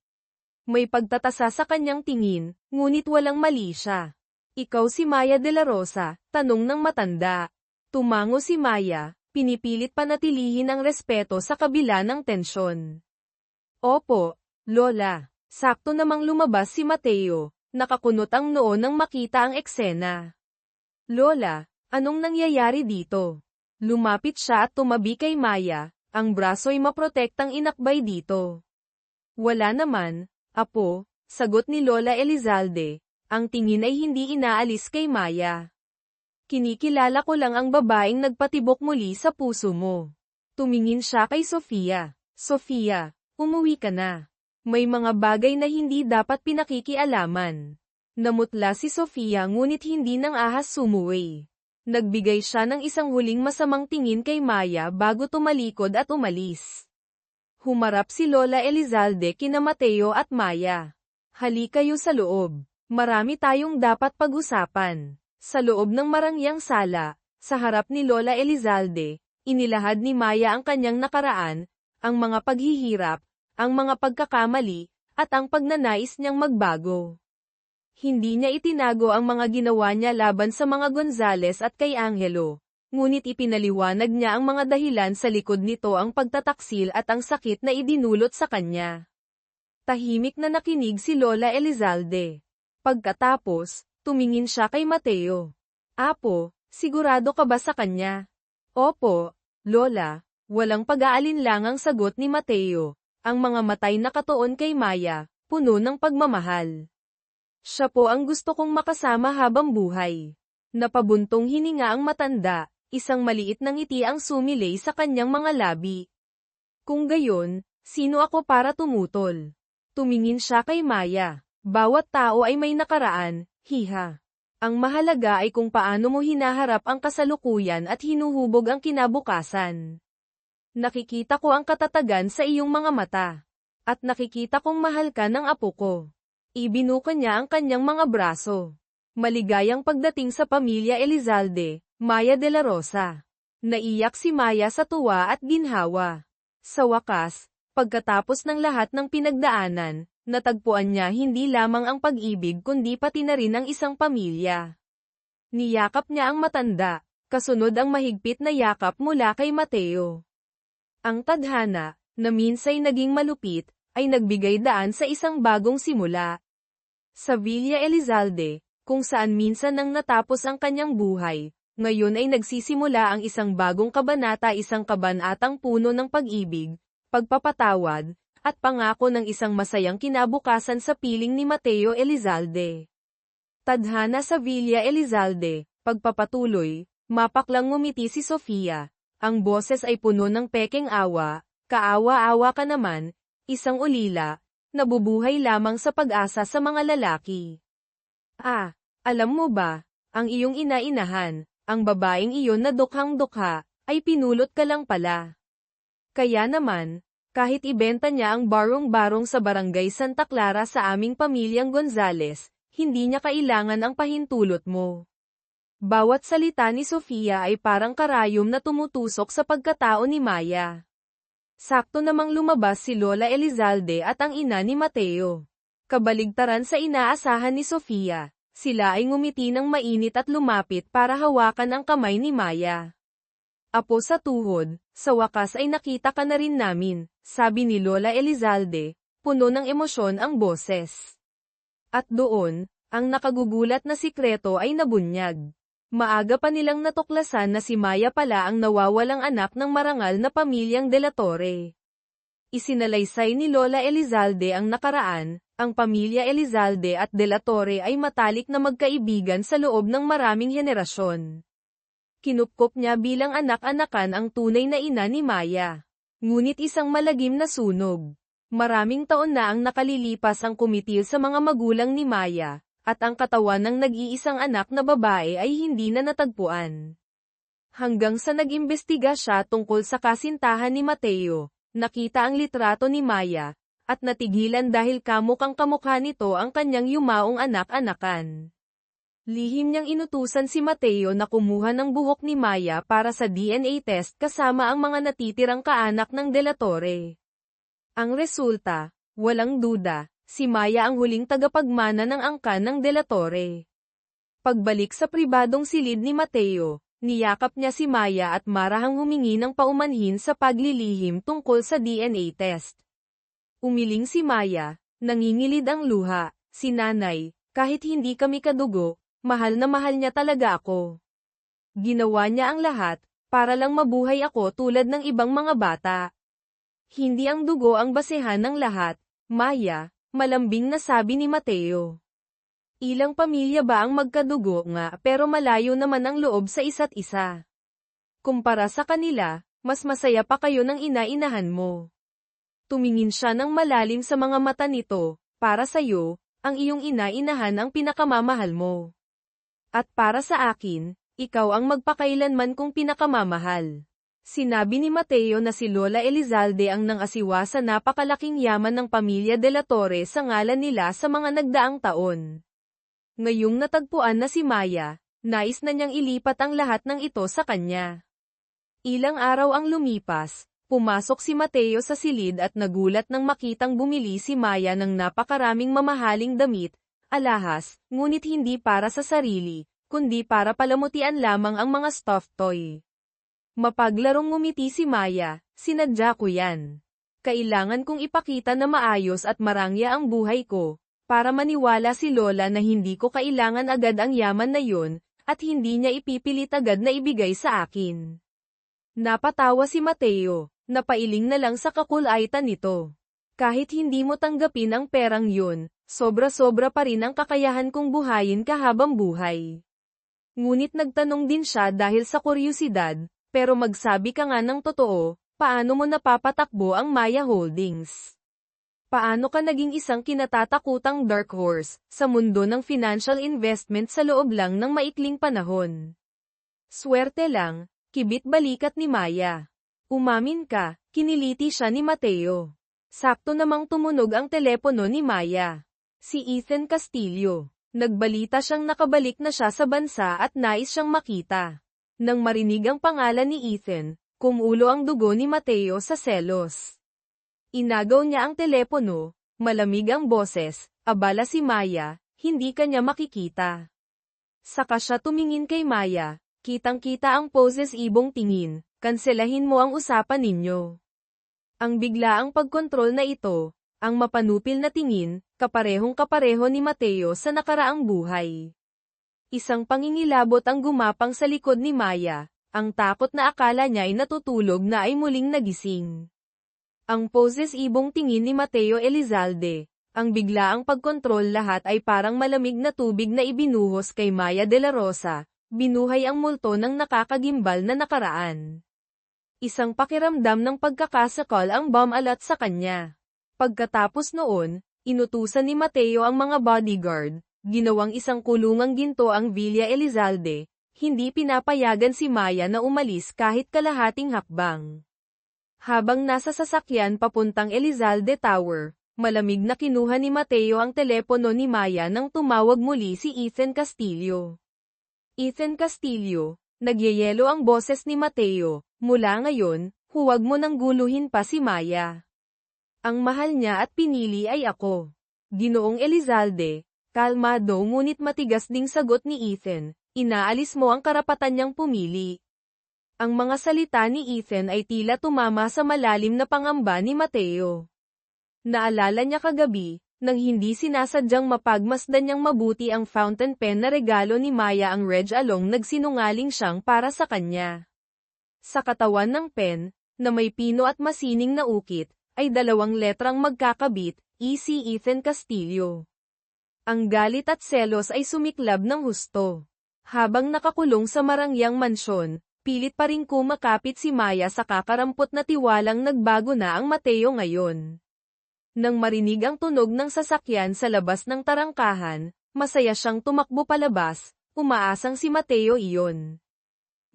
May pagtatasa sa kanyang tingin, ngunit walang mali siya. Ikaw si Maya de la Rosa, tanong ng matanda. Tumango si Maya, pinipilit panatilihin ang respeto sa kabila ng tensyon. Opo, Lola. Sakto namang lumabas si Mateo, nakakunot ang noo nang makita ang eksena. Lola, anong nangyayari dito? Lumapit siya at tumabi kay Maya, ang braso'y maprotektang inakbay dito. Wala naman, apo, sagot ni Lola Elizalde, ang tingin ay hindi inaalis kay Maya. Kinikilala ko lang ang babaeng nagpatibok muli sa puso mo. Tumingin siya kay Sofia. Sofia, umuwi ka na. May mga bagay na hindi dapat pinakikialaman. Namutla si Sofia ngunit hindi nang ahas sumuwi. Nagbigay siya ng isang huling masamang tingin kay Maya bago tumalikod at umalis. Humarap si Lola Elizalde kina Mateo at Maya. Hali kayo sa loob. Marami tayong dapat pag-usapan. Sa loob ng marangyang sala, sa harap ni Lola Elizalde, inilahad ni Maya ang kanyang nakaraan, ang mga paghihirap, ang mga pagkakamali, at ang pagnanais niyang magbago. Hindi niya itinago ang mga ginawa niya laban sa mga Gonzales at kay Angelo, ngunit ipinaliwanag niya ang mga dahilan sa likod nito, ang pagtataksil at ang sakit na idinulot sa kanya. Tahimik na nakinig si Lola Elizalde. Pagkatapos, tumingin siya kay Mateo. Apo, sigurado ka ba sa kanya? Opo, Lola. Walang pag-aalinlangang sagot ni Mateo. Ang mga matay nakatuon kay Maya, puno ng pagmamahal. Siya po ang gusto kong makasama habang buhay. Napabuntong hininga ang matanda, isang maliit na ngiti ang sumilay sa kanyang mga labi. Kung gayon, sino ako para tumutol? Tumingin siya kay Maya. Bawat tao ay may nakaraan, hiha. Ang mahalaga ay kung paano mo hinaharap ang kasalukuyan at hinuhubog ang kinabukasan. Nakikita ko ang katatagan sa iyong mga mata. At nakikita kong mahal ka ng apo ko. Ibinuka niya ang kanyang mga braso. Maligayang pagdating sa pamilya Elizalde, Maya de la Rosa. Naiyak si Maya sa tuwa at ginhawa. Sa wakas, pagkatapos ng lahat ng pinagdaanan, natagpuan niya hindi lamang ang pag-ibig kundi pati na rin ang isang pamilya. Niyakap niya ang matanda, kasunod ang mahigpit na yakap mula kay Mateo. Ang tadhana, na minsay naging malupit, ay nagbigay daan sa isang bagong simula. Sa Villa Elizalde, kung saan minsan nang natapos ang kanyang buhay, ngayon ay nagsisimula ang isang bagong kabanata, isang kabanatang puno ng pag-ibig, pagpapatawad, at pangako ng isang masayang kinabukasan sa piling ni Mateo Elizalde. Tadhana sa Villa Elizalde, pagpapatuloy, mapaklang ngumiti si Sofia. Ang boses ay puno ng pekeng awa, kaawa-awa ka naman, isang ulila, nabubuhay lamang sa pag-asa sa mga lalaki. Ah, alam mo ba, ang iyong ina-inahan, ang babaeng iyon na dukhang-dukha, ay pinulot ka lang pala. Kaya naman, kahit ibenta niya ang barong-barong sa barangay Santa Clara sa aming pamilyang Gonzales, hindi niya kailangan ang pahintulot mo. Bawat salita ni Sofia ay parang karayom na tumutusok sa pagkatao ni Maya. Sakto namang lumabas si Lola Elizalde at ang ina ni Mateo. Kabaligtaran sa inaasahan ni Sofia, sila ay ngumiti ng mainit at lumapit para hawakan ang kamay ni Maya. Apo sa tuhod, sa wakas ay nakita ka na rin namin, sabi ni Lola Elizalde, puno ng emosyon ang boses. At doon, ang nakagugulat na sikreto ay nabunyag. Maaga pa nilang natuklasan na si Maya pala ang nawawalang anak ng marangal na pamilyang De la Torre. Isinalaysay ni Lola Elizalde ang nakaraan, ang pamilya Elizalde at De la Torre ay matalik na magkaibigan sa loob ng maraming henerasyon. Kinupkop niya bilang anak-anakan ang tunay na ina ni Maya. Ngunit isang malagim na sunog. Maraming taon na ang nakalilipas ang kumitil sa mga magulang ni Maya, at ang katawan ng nag-iisang anak na babae ay hindi na natagpuan. Hanggang sa nag-imbestiga siya tungkol sa kasintahan ni Mateo, nakita ang litrato ni Maya, at natigilan dahil kamukhang kamukha nito ang kanyang yumaong anak-anakan. Lihim niyang inutusan si Mateo na kumuha ng buhok ni Maya para sa DNA test kasama ang mga natitirang kaanak ng De la Torre. Ang resulta, walang duda, si Maya ang huling tagapagmana ng angkan ng De la Torre. Pagbalik sa pribadong silid ni Mateo, niyakap niya si Maya at marahang humingi ng paumanhin sa paglilihim tungkol sa DNA test. Umiling si Maya, nangingilid ang luha, si nanay, kahit hindi kami kadugo, mahal na mahal niya talaga ako. Ginawa niya ang lahat, para lang mabuhay ako tulad ng ibang mga bata. Hindi ang dugo ang basehan ng lahat, Maya, malambing na sabi ni Mateo. Ilang pamilya ba ang magkadugo nga pero malayo naman ang loob sa isa't isa. Kumpara sa kanila, mas masaya pa kayo ng ina-inahan mo. Tumingin siya ng malalim sa mga mata nito, para sa'yo, ang iyong ina-inahan ang pinakamamahal mo. At para sa akin, ikaw ang magpakailanman kong pinakamamahal. Sinabi ni Mateo na si Lola Elizalde ang nangasiwa sa napakalaking yaman ng pamilya De la Torre sa ngalan nila sa mga nagdaang taon. Ngayong natagpuan na si Maya, nais na niyang ilipat ang lahat ng ito sa kanya. Ilang araw ang lumipas, pumasok si Mateo sa silid at nagulat nang makitang bumili si Maya ng napakaraming mamahaling damit, alahas, ngunit hindi para sa sarili, kundi para palamutian lamang ang mga stuffed toy. Mapaglarong ngumiti si Maya, sinadya ko yan. Kailangan kong ipakita na maayos at marangya ang buhay ko, para maniwala si Lola na hindi ko kailangan agad ang yaman na yun, at hindi niya ipipilit agad na ibigay sa akin. Napatawa si Mateo, napailing na lang sa kakulaitan nito. Kahit hindi mo tanggapin ang perang yun, sobra-sobra pa rin ang kakayahan kong buhayin ka habang buhay. Ngunit nagtanong din siya dahil sa kuryusidad, pero magsabi ka nga ng totoo, paano mo napapatakbo ang Maya Holdings? Paano ka naging isang kinatatakutang dark horse sa mundo ng financial investment sa loob lang ng maikling panahon? Swerte lang, kibit balikat ni Maya. Umamin ka, kiniliti siya ni Mateo. Sakto namang tumunog ang telepono ni Maya. Si Ethan Castillo. Nagbalita siyang nakabalik na siya sa bansa at nais siyang makita. Nang marinig ang pangalan ni Ethan, kumulo ang dugo ni Mateo sa selos. Inagaw niya ang telepono, malamig ang boses, abala si Maya, hindi kanya makikita. Saka siya tumingin kay Maya, kitang-kita ang poses ibong tingin, kanselahin mo ang usapan ninyo. Ang biglaang pagkontrol na ito, ang mapanupil na tingin, kaparehong-kapareho ni Mateo sa nakaraang buhay. Isang pangingilabot ang gumapang sa likod ni Maya, ang takot na akala niya ay natutulog na ay muling nagising. Ang poses ibong tingin ni Mateo Elizalde, ang biglaang pagkontrol lahat ay parang malamig na tubig na ibinuhos kay Maya de la Rosa, binuhay ang multo ng nakakagimbal na nakaraan. Isang pakiramdam ng pagkakasakal ang bumalat sa kanya. Pagkatapos noon, inutusan ni Mateo ang mga bodyguard, ginawang isang kulungang ginto ang Villa Elizalde, hindi pinapayagan si Maya na umalis kahit kalahating hakbang. Habang nasa sasakyan papuntang Elizalde Tower, malamig na kinuha ni Mateo ang telepono ni Maya nang tumawag muli si Ethan Castillo. Ethan Castillo, nagyayelo ang boses ni Mateo, mula ngayon, huwag mo nang guluhin pa si Maya. Ang mahal niya at pinili ay ako. Ginoong Elizalde, kalmado ngunit matigas ding sagot ni Ethan, inaalis mo ang karapatan niyang pumili. Ang mga salita ni Ethan ay tila tumama sa malalim na pangamba ni Mateo. Naalala niya kagabi, nang hindi sinasadyang mapagmasdan niyang mabuti ang fountain pen na regalo ni Maya ang Reg Along nagsinungaling siyang para sa kanya. Sa katawan ng pen, na may pino at masining na ukit, ay dalawang letrang magkakabit, E.C. Ethan Castillo. Ang galit at selos ay sumiklab ng husto. Habang nakakulong sa marangyang mansyon, pilit pa ring kumakapit si Maya sa kakarampot na tiwalang nagbago na ang Mateo ngayon. Nang marinig ang tunog ng sasakyan sa labas ng tarangkahan, masaya siyang tumakbo palabas, umaasang si Mateo iyon.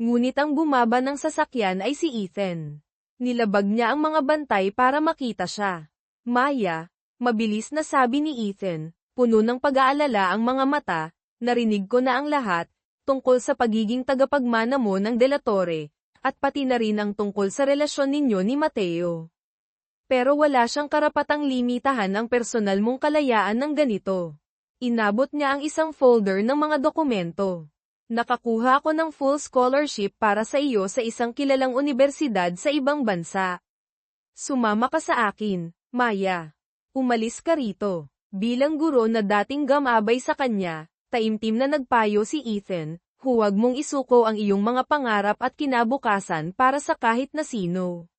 Ngunit ang bumaba ng sasakyan ay si Ethan. Nilabag niya ang mga bantay para makita siya. Maya, mabilis na sabi ni Ethan, puno ng pag-aalala ang mga mata, narinig ko na ang lahat, tungkol sa pagiging tagapagmana mo ng Delatore, at pati na rin ang tungkol sa relasyon ninyo ni Mateo. Pero wala siyang karapatang limitahan ang personal mong kalayaan ng ganito. Inabot niya ang isang folder ng mga dokumento. Nakakuha ako ng full scholarship para sa iyo sa isang kilalang universidad sa ibang bansa. Sumama ka sa akin, Maya. Umalis ka rito. Bilang guro na dating gamabay sa kanya, taimtim na nagpayo si Ethan, huwag mong isuko ang iyong mga pangarap at kinabukasan para sa kahit na sino.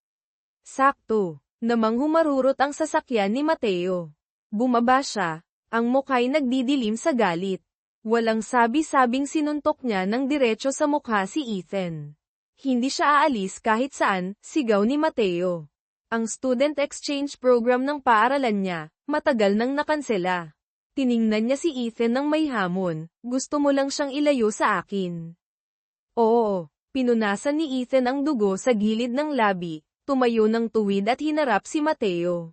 Sakto, namang humarurot ang sasakyan ni Mateo. Bumaba siya, ang mukha'y nagdidilim sa galit. Walang sabi-sabing sinuntok niya ng diretso sa mukha si Ethan. Hindi siya aalis kahit saan, sigaw ni Mateo. Ang student exchange program ng paaralan niya, matagal nang nakansela. Tiningnan niya si Ethan ng may hamon, gusto mo lang siyang ilayo sa akin. Oo, pinunasan ni Ethan ang dugo sa gilid ng labi, tumayo ng tuwid at hinarap si Mateo.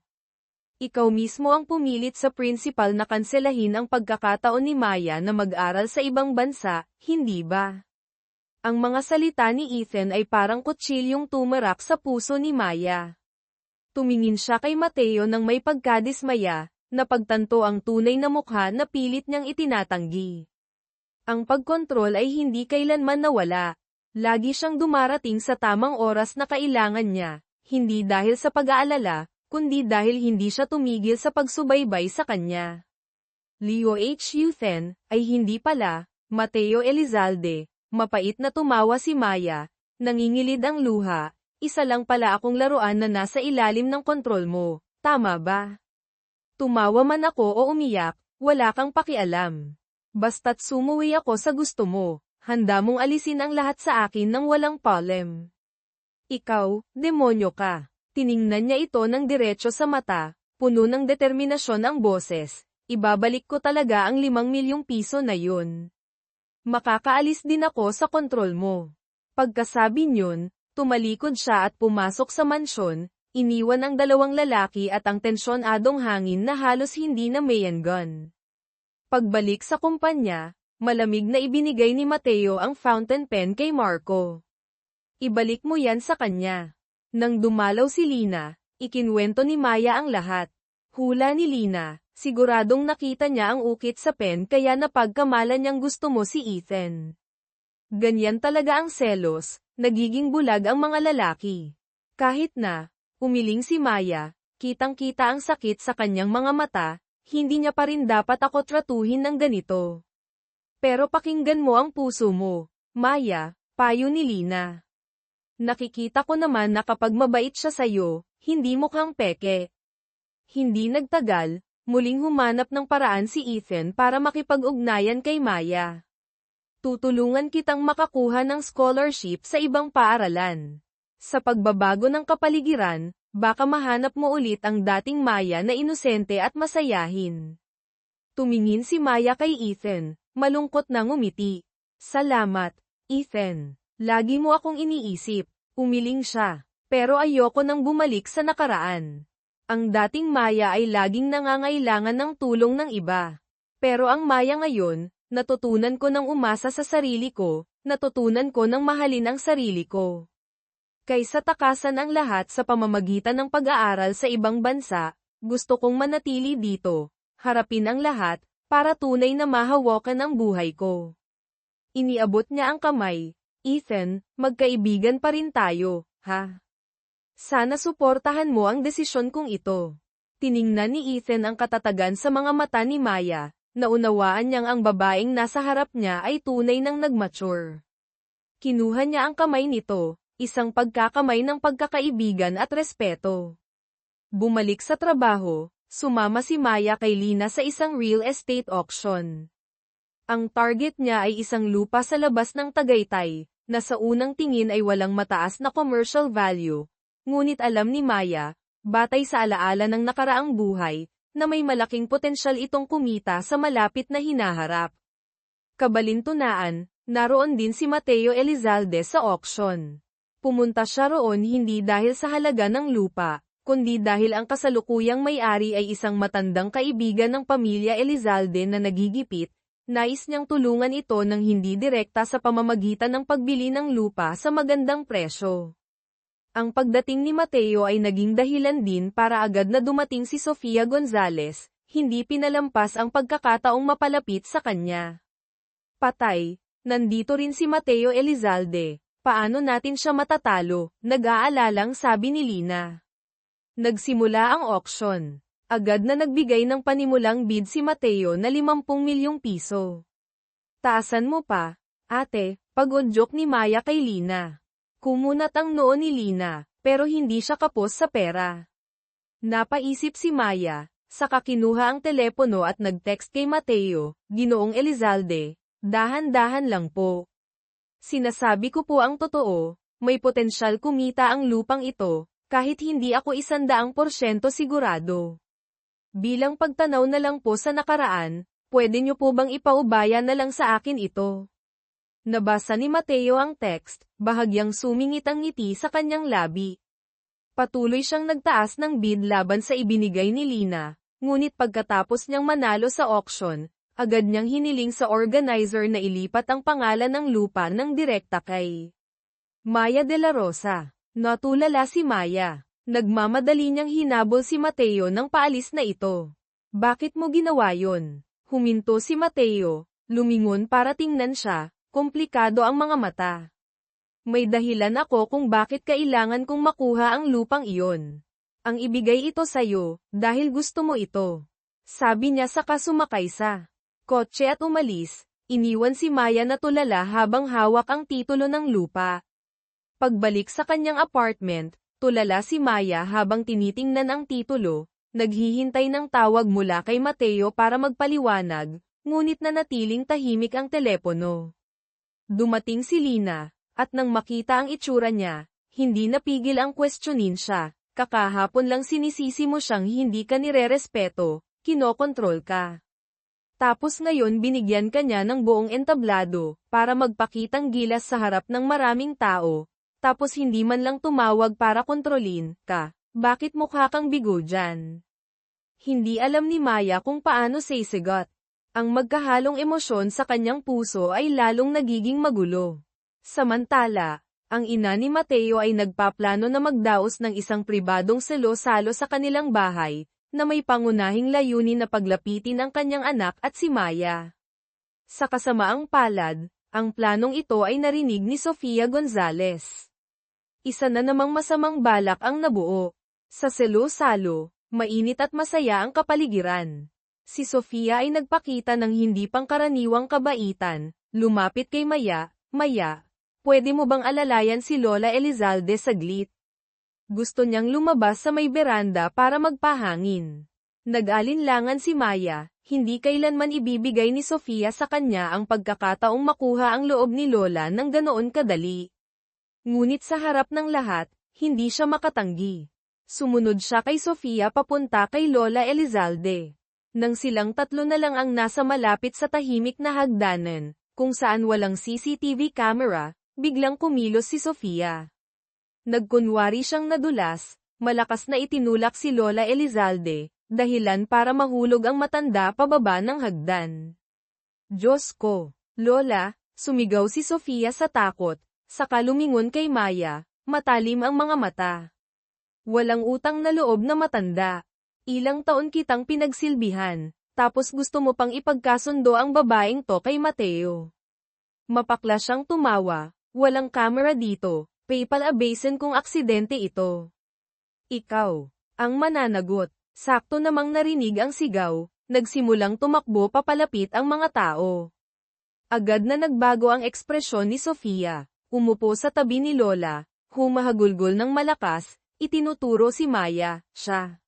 Ikaw mismo ang pumilit sa principal na kanselahin ang pagkakataon ni Maya na mag-aral sa ibang bansa, hindi ba? Ang mga salita ni Ethan ay parang kutsilyong tumarak sa puso ni Maya. Tumingin siya kay Mateo nang may pagkadismaya, napagtanto ang tunay na mukha na pilit niyang itinatanggi. Ang pagkontrol ay hindi kailanman nawala. Lagi siyang dumarating sa tamang oras na kailangan niya, hindi dahil sa pag-aalala, kundi dahil hindi siya tumigil sa pagsubaybay sa kanya. Leo H. Yuthen, ay hindi pala, Mateo Elizalde. Mapait na tumawa si Maya, nangingilid ang luha, isa lang pala akong laruan na nasa ilalim ng kontrol mo, tama ba? Tumawa man ako o umiyak, wala kang pakialam. Basta't sumuwi ako sa gusto mo, handa mong alisin ang lahat sa akin ng walang palem. Ikaw, demonyo ka. Tiningnan niya ito ng diretso sa mata, puno ng determinasyon ang boses. Ibabalik ko talaga ang 5 milyong piso na yun. Makakaalis din ako sa kontrol mo. Pagkasabi niyon, tumalikod siya at pumasok sa mansyon, iniwan ang 2 lalaki at ang tensyonadong hangin na halos hindi na mayangan. Pagbalik sa kumpanya, malamig na ibinigay ni Mateo ang fountain pen kay Marco. Ibalik mo yan sa kanya. Nang dumalaw si Lina, ikinwento ni Maya ang lahat. Hula ni Lina. Siguradong nakita niya ang ukit sa pen kaya napagkamalan niyang gusto mo si Ethan. Ganyan talaga ang selos, nagiging bulag ang mga lalaki. Kahit na, umiling si Maya, kitang-kita ang sakit sa kanyang mga mata, hindi niya pa rin dapat ako tratuhin ng ganito. Pero pakinggan mo ang puso mo, Maya, payo ni Lina. Nakikita ko naman na kapag mabait siya sa'yo, hindi mukhang peke. Hindi nagtagal, muling humanap ng paraan si Ethan para makipag-ugnayan kay Maya. Tutulungan kitang makakuha ng scholarship sa ibang paaralan. Sa pagbabago ng kapaligiran, baka mahanap mo ulit ang dating Maya na inosente at masayahin. Tumingin si Maya kay Ethan, malungkot na ngumiti. Salamat, Ethan. Lagi mo akong iniisip. Umiling siya. Pero ayoko nang bumalik sa nakaraan. Ang dating Maya ay laging nangangailangan ng tulong ng iba. Pero ang Maya ngayon, natutunan ko ng umasa sa sarili ko, natutunan ko ng mahalin ang sarili ko. Kaysa takasan ang lahat sa pamamagitan ng pag-aaral sa ibang bansa, gusto kong manatili dito, harapin ang lahat, para tunay na mahawakan ang buhay ko. Iniabot niya ang kamay. Ethan, magkaibigan pa rin tayo, ha? Sana suportahan mo ang desisyon kong ito. Tiningnan ni Ethan ang katatagan sa mga mata ni Maya, naunawaan niyang ang babaeng nasa harap niya ay tunay nang nagmature. Kinuha niya ang kamay nito, isang pagkakamay ng pagkakaibigan at respeto. Bumalik sa trabaho, sumama si Maya kay Lina sa isang real estate auction. Ang target niya ay isang lupa sa labas ng Tagaytay, na sa unang tingin ay walang mataas na commercial value. Ngunit alam ni Maya, batay sa alaala ng nakaraang buhay, na may malaking potensyal itong kumita sa malapit na hinaharap. Kabalintunaan, naroon din si Mateo Elizalde sa auction. Pumunta siya roon hindi dahil sa halaga ng lupa, kundi dahil ang kasalukuyang may-ari ay isang matandang kaibigan ng pamilya Elizalde na nagigipit. Nais niyang tulungan ito ng hindi direkta sa pamamagitan ng pagbili ng lupa sa magandang presyo. Ang pagdating ni Mateo ay naging dahilan din para agad na dumating si Sofia Gonzalez, hindi pinalampas ang pagkakataong mapalapit sa kanya. Patay, nandito rin si Mateo Elizalde, paano natin siya matatalo, nag-aalalang sabi ni Lina. Nagsimula ang auction. Agad na nagbigay ng panimulang bid si Mateo na 50 milyong piso. Taasan mo pa, ate, pag-udyok ni Maya kay Lina. Kumunat ang noo ni Lina, pero hindi siya kapos sa pera. Napaisip si Maya, saka kinuha ang telepono at nag-text kay Mateo, Ginoong Elizalde, dahan-dahan lang po. Sinasabi ko po ang totoo, may potensyal kumita ang lupang ito, kahit hindi ako 100% sigurado. Bilang pagtanaw na lang po sa nakaraan, pwede niyo po bang ipaubaya na lang sa akin ito? Nabasa ni Mateo ang text, bahagyang sumingit ang ngiti sa kanyang labi. Patuloy siyang nagtaas ng bid laban sa ibinigay ni Lina, ngunit pagkatapos niyang manalo sa auction, agad niyang hiniling sa organizer na ilipat ang pangalan ng lupa ng direkta kay Maya de la Rosa. Natulala si Maya. Nagmamadali niyang hinabol si Mateo ng paalis na ito. Bakit mo ginawa yon? Huminto si Mateo, lumingon para tingnan siya, komplikado ang mga mata. May dahilan ako kung bakit kailangan kong makuha ang lupang iyon. Ang ibigay ito sa'yo, dahil gusto mo ito. Sabi niya saka sumakay sa kotse at umalis. Iniwan si Maya na tulala habang hawak ang titulo ng lupa. Pagbalik sa kanyang apartment, tulala si Maya habang tinitingnan ang titulo, naghihintay ng tawag mula kay Mateo para magpaliwanag, ngunit nanatiling tahimik ang telepono. Dumating si Lina, at nang makita ang itsura niya, hindi napigil ang questionin siya. Kakahapon lang sinisisi mo siyang hindi ka nirerespeto, kinokontrol ka. Tapos ngayon binigyan ka niya ng buong entablado, para magpakitang gilas sa harap ng maraming tao, tapos hindi man lang tumawag para kontrolin ka. Bakit mukha kang bigo dyan? Hindi alam ni Maya kung paano sisigot. Ang magkahalong emosyon sa kanyang puso ay lalong nagiging magulo. Samantala, ang ina ni Mateo ay nagpaplano na magdaos ng isang pribadong salo-salo sa kanilang bahay, na may pangunahing layunin na paglapitin ang kanyang anak at si Maya. Sa kasamaang palad, ang planong ito ay narinig ni Sofia Gonzalez. Isa na namang masamang balak ang nabuo. Sa salo-salo, mainit at masaya ang kapaligiran. Si Sofia ay nagpakita ng hindi pangkaraniwang kabaitan, lumapit kay Maya, Maya, pwede mo bang alalayan si Lola Elizalde saglit? Gusto niyang lumabas sa may beranda para magpahangin. Nag-alinlangan si Maya, hindi kailanman ibibigay ni Sofia sa kanya ang pagkakataong makuha ang loob ni Lola ng ganoon kadali. Ngunit sa harap ng lahat, hindi siya makatanggi. Sumunod siya kay Sofia papunta kay Lola Elizalde. Nang silang tatlo na lang ang nasa malapit sa tahimik na hagdanan, kung saan walang CCTV camera, biglang kumilos si Sofia. Nagkunwari siyang nadulas, malakas na itinulak si Lola Elizalde, dahilan para mahulog ang matanda pababa ng hagdan. Diyos ko! Lola, sumigaw si Sofia sa takot, saka lumingon kay Maya, matalim ang mga mata. Walang utang na loob na matanda. Ilang taon kitang pinagsilbihan, tapos gusto mo pang ipagkasundo ang babaeng to kay Mateo. Mapakla siyang tumawa, walang camera dito. PayPal-abasin kung aksidente ito. Ikaw, ang mananagot. Sakto namang narinig ang sigaw, nagsimulang tumakbo papalapit ang mga tao. Agad na nagbago ang ekspresyon ni Sofia, umupo sa tabi ni Lola, humahagulgol ng malakas, itinuturo si Maya, siya.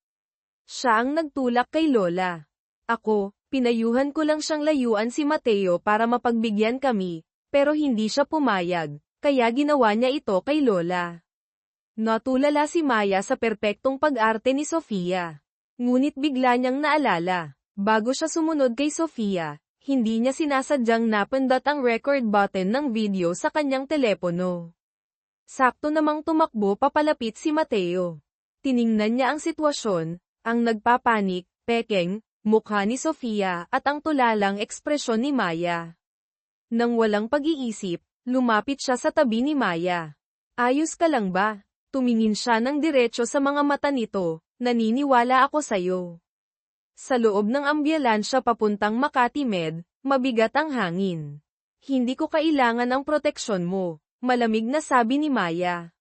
Siya ang nagtulak kay Lola. Ako, pinayuhan ko lang siyang layuan si Mateo para mapagbigyan kami, pero hindi siya pumayag. Kaya ginawa niya ito kay Lola. Natulala si Maya sa perpektong pag-arte ni Sofia. Ngunit bigla niyang naalala, bago siya sumunod kay Sofia, hindi niya sinasadyang napindot ang record button ng video sa kanyang telepono. Sakto namang tumakbo papalapit si Mateo. Tiningnan niya ang sitwasyon, ang nagpapanik, pekeng, mukha ni Sofia at ang tulalang ekspresyon ni Maya. Nang walang pag-iisip, lumapit siya sa tabi ni Maya. Ayos ka lang ba? Tumingin siya ng diretso sa mga mata nito, naniniwala ako sayo. Sa loob ng ambulansya papuntang Makati Med, mabigat ang hangin. Hindi ko kailangan ang proteksyon mo, malamig na sabi ni Maya.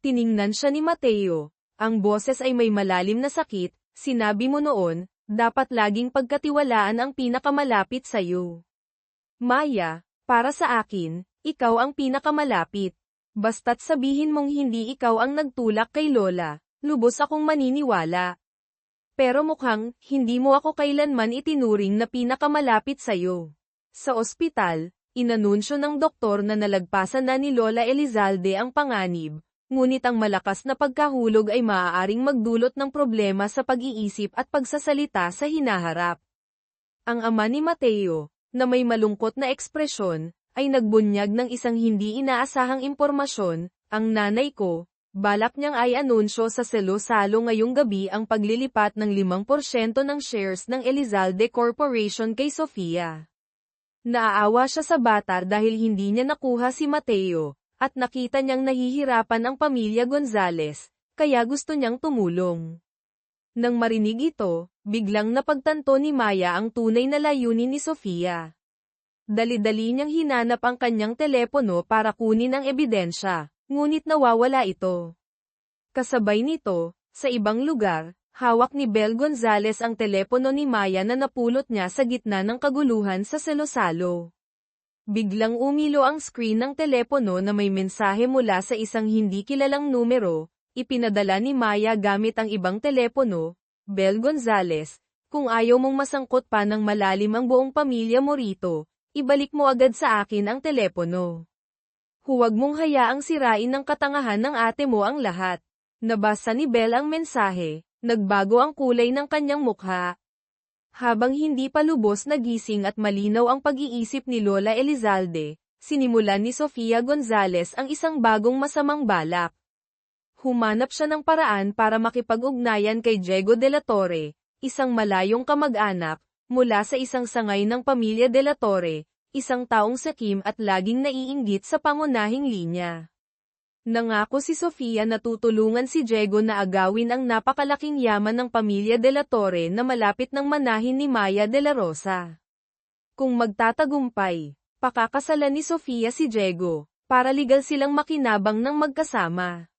Tiningnan siya ni Mateo, ang boses ay may malalim na sakit, sinabi mo noon, dapat laging pagkatiwalaan ang pinakamalapit sayo. Maya, para sa akin, ikaw ang pinakamalapit. Basta't sabihin mong hindi ikaw ang nagtulak kay Lola, lubos akong maniniwala. Pero mukhang, hindi mo ako kailanman itinuring na pinakamalapit sayo. Sa ospital, inanunsyo ng doktor na nalagpasan na ni Lola Elizalde ang panganib, ngunit ang malakas na pagkahulog ay maaaring magdulot ng problema sa pag-iisip at pagsasalita sa hinaharap. Ang ama ni Mateo, na may malungkot na ekspresyon, ay nagbunyag ng isang hindi inaasahang impormasyon, ang nanay ko, balak niyang ay anunsyo sa salo-salo ngayong gabi ang paglilipat ng 5% ng shares ng Elizalde Corporation kay Sofia. Naaawa siya sa bata dahil hindi niya nakuha si Mateo, at nakita niyang nahihirapan ang pamilya Gonzalez, kaya gusto niyang tumulong. Nang marinig ito, biglang napagtanto ni Maya ang tunay na layunin ni Sofia. Dali-dali niyang hinanap ang kanyang telepono para kunin ang ebidensya, ngunit nawawala ito. Kasabay nito, sa ibang lugar, Hawak ni Bel Gonzales ang telepono ni Maya na napulot niya sa gitna ng kaguluhan sa salo-salo. Biglang umilo ang screen ng telepono na may mensahe mula sa isang hindi kilalang numero, ipinadala ni Maya gamit ang ibang telepono. Bel Gonzales, kung ayaw mong masangkot pa ng malalim ang buong pamilya mo rito, ibalik mo agad sa akin ang telepono. Huwag mong hayaang sirain ng katangahan ng ate mo ang lahat. Nabasa ni Bel ang mensahe, nagbago ang kulay ng kanyang mukha. Habang hindi pa lubos nagising at malinaw ang pag-iisip ni Lola Elizalde, sinimulan ni Sofia Gonzales ang isang bagong masamang balak. Humanap siya ng paraan para makipag-ugnayan kay Diego de la Torre, isang malayong kamag-anak, mula sa isang sangay ng pamilya de la Torre, isang taong sakim at laging naiinggit sa pangunahing linya. Nangako si Sofia na tutulungan si Diego na agawin ang napakalaking yaman ng pamilya de la Torre na malapit ng manahin ni Maya de la Rosa. Kung magtatagumpay, pakakasalan ni Sofia si Diego, para legal silang makinabang ng magkasama.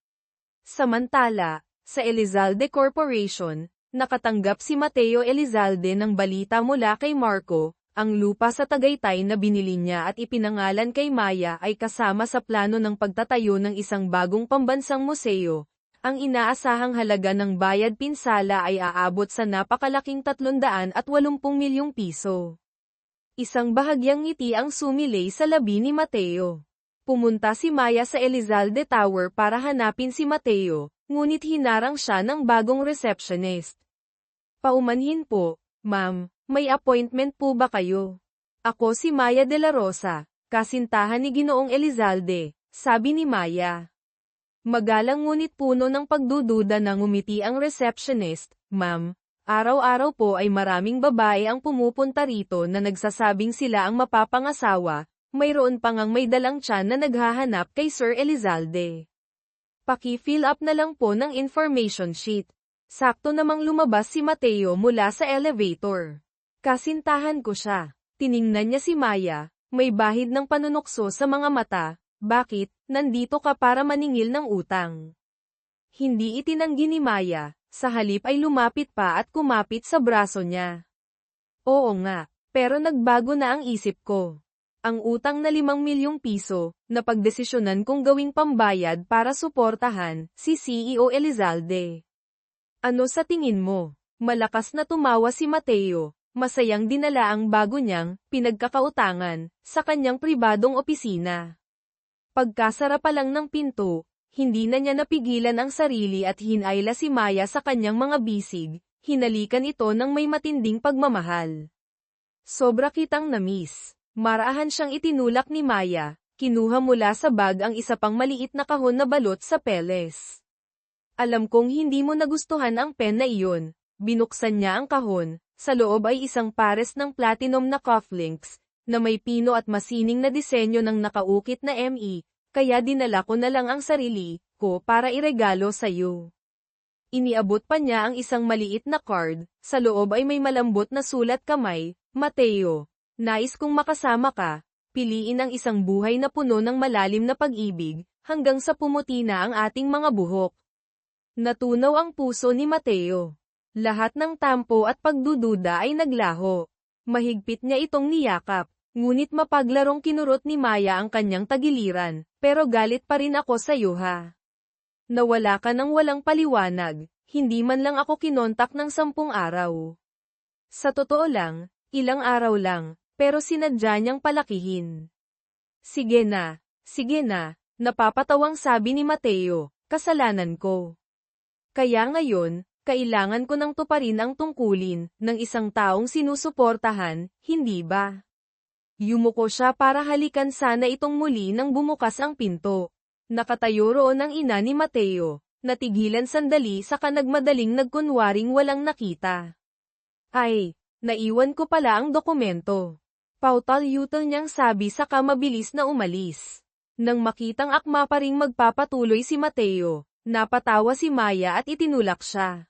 Samantala, sa Elizalde Corporation, nakatanggap si Mateo Elizalde ng balita mula kay Marco. Ang lupa sa Tagaytay na binili niya at ipinangalan kay Maya ay kasama sa plano ng pagtatayo ng isang bagong pambansang museo. Ang inaasahang halaga ng bayad pinsala ay aabot sa napakalaking 380 milyong piso. Isang bahagyang ngiti ang sumilay sa labi ni Mateo. Pumunta si Maya sa Elizalde Tower para hanapin si Mateo, ngunit hinarang siya ng bagong receptionist. Paumanhin po, ma'am. May appointment po ba kayo? Ako si Maya de la Rosa, kasintahan ni Ginoong Elizalde, sabi ni Maya. Magalang ngunit puno ng pagdududa na ngumiti ang receptionist. Ma'am, araw-araw po ay maraming babae ang pumupunta rito na nagsasabing sila ang mapapangasawa, mayroon pa ngang may dalang tiyan na naghahanap kay Sir Elizalde. Paki-fill up na lang po ng information sheet. Sakto namang lumabas si Mateo mula sa elevator. Kasintahan ko siya. Tiningnan niya si Maya, may bahid ng panunukso sa mga mata. Bakit, nandito ka para maningil ng utang? Hindi itinanggi ni Maya, sa halip ay lumapit pa at kumapit sa braso niya. Oo nga, pero nagbago na ang isip ko. Ang utang na 5 milyong piso, napagdesisyonan kong gawing pambayad para suportahan si CEO Elizalde. Ano sa tingin mo? Malakas na tumawa si Mateo. Masayang dinala ang bago niyang pinagkakautangan sa kanyang pribadong opisina. Pagkasara pa lang ng pinto, hindi na niya napigilan ang sarili at hinayla si Maya sa kanyang mga bisig, hinalikan ito ng may matinding pagmamahal. Sobra kitang na-miss. Marahan siyang itinulak ni Maya, kinuha mula sa bag ang isa pang maliit na kahon na balot sa peles. Alam kong hindi mo nagustuhan ang pen na iyon. Binuksan niya ang kahon. Sa loob ay isang pares ng platinum na cufflinks, na may pino at masining na disenyo ng nakaukit na ME, kaya dinala ko na lang ang sarili ko para iregalo sa iyo. Iniabot pa niya ang isang maliit na card, sa loob ay may malambot na sulat kamay. Mateo, nais kong makasama ka, piliin ang isang buhay na puno ng malalim na pag-ibig, hanggang sa pumuti na ang ating mga buhok. Natunaw ang puso ni Mateo. Lahat ng tampo at pagdududa ay naglaho. Mahigpit niya itong niyakap, ngunit mapaglarong kinurot ni Maya ang kanyang tagiliran, pero galit pa rin ako sa iyo ha. Nawala ka ng walang paliwanag, hindi man lang ako kinontak ng 10 araw. Sa totoo lang, ilang araw lang, pero sinadya niyang palakihin. Sige na, napapatawang sabi ni Mateo, kasalanan ko. Kaya ngayon, kailangan ko nang tuparin ang tungkulin ng isang taong sinusuportahan, hindi ba? Yumuko siya para halikan sana itong muli nang bumukas ang pinto. Nakatayo roon ang ina ni Mateo, natigilan sandali saka nagmadaling nagkunwaring walang nakita. Ay, naiwan ko pala ang dokumento. Pautal-yutal niyang sabi saka mabilis na umalis. Nang makitang akma pa ring magpapatuloy si Mateo, napatawa si Maya at itinulak siya.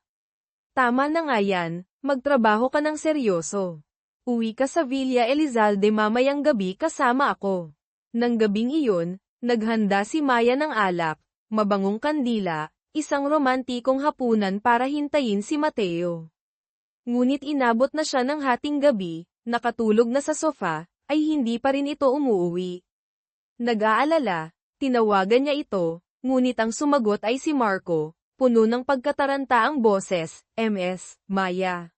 Tama na nga yan, magtrabaho ka ng seryoso. Uwi ka sa Villa Elizalde mamayang gabi kasama ako. Nang gabing iyon, naghanda si Maya ng alak, mabangong kandila, isang romantikong hapunan para hintayin si Mateo. Ngunit inabot na siya ng hating gabi, nakatulog na sa sofa, ay hindi pa rin ito umuuwi. Nag-aalala, tinawagan niya ito, ngunit ang sumagot ay si Marco, puno ng pagkataranta ang boses, Ms. Maya.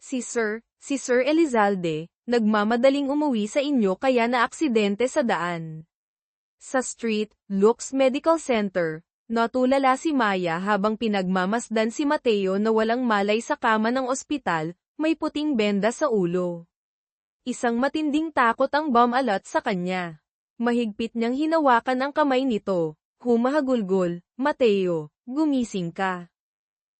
Si Sir Elizalde, nagmamadaling umuwi sa inyo kaya naaksidente sa daan. Sa Street, Lux Medical Center, natulala si Maya habang pinagmamasdan si Mateo na walang malay sa kama ng ospital, may puting benda sa ulo. Isang matinding takot ang bumalat sa kanya. Mahigpit niyang hinawakan ang kamay nito, humahagulgol, Mateo, gumising ka.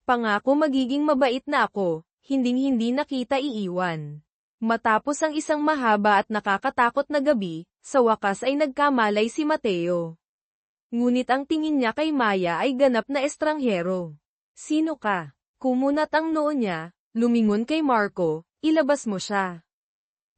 Pangako magiging mabait na ako, hinding-hindi na kita iiwan. Matapos ang isang mahaba at nakakatakot na gabi, sa wakas ay nagkamalay si Mateo. Ngunit ang tingin niya kay Maya ay ganap na estranghero. Sino ka? Kumunat ang noo niya, lumingon kay Marco, ilabas mo siya.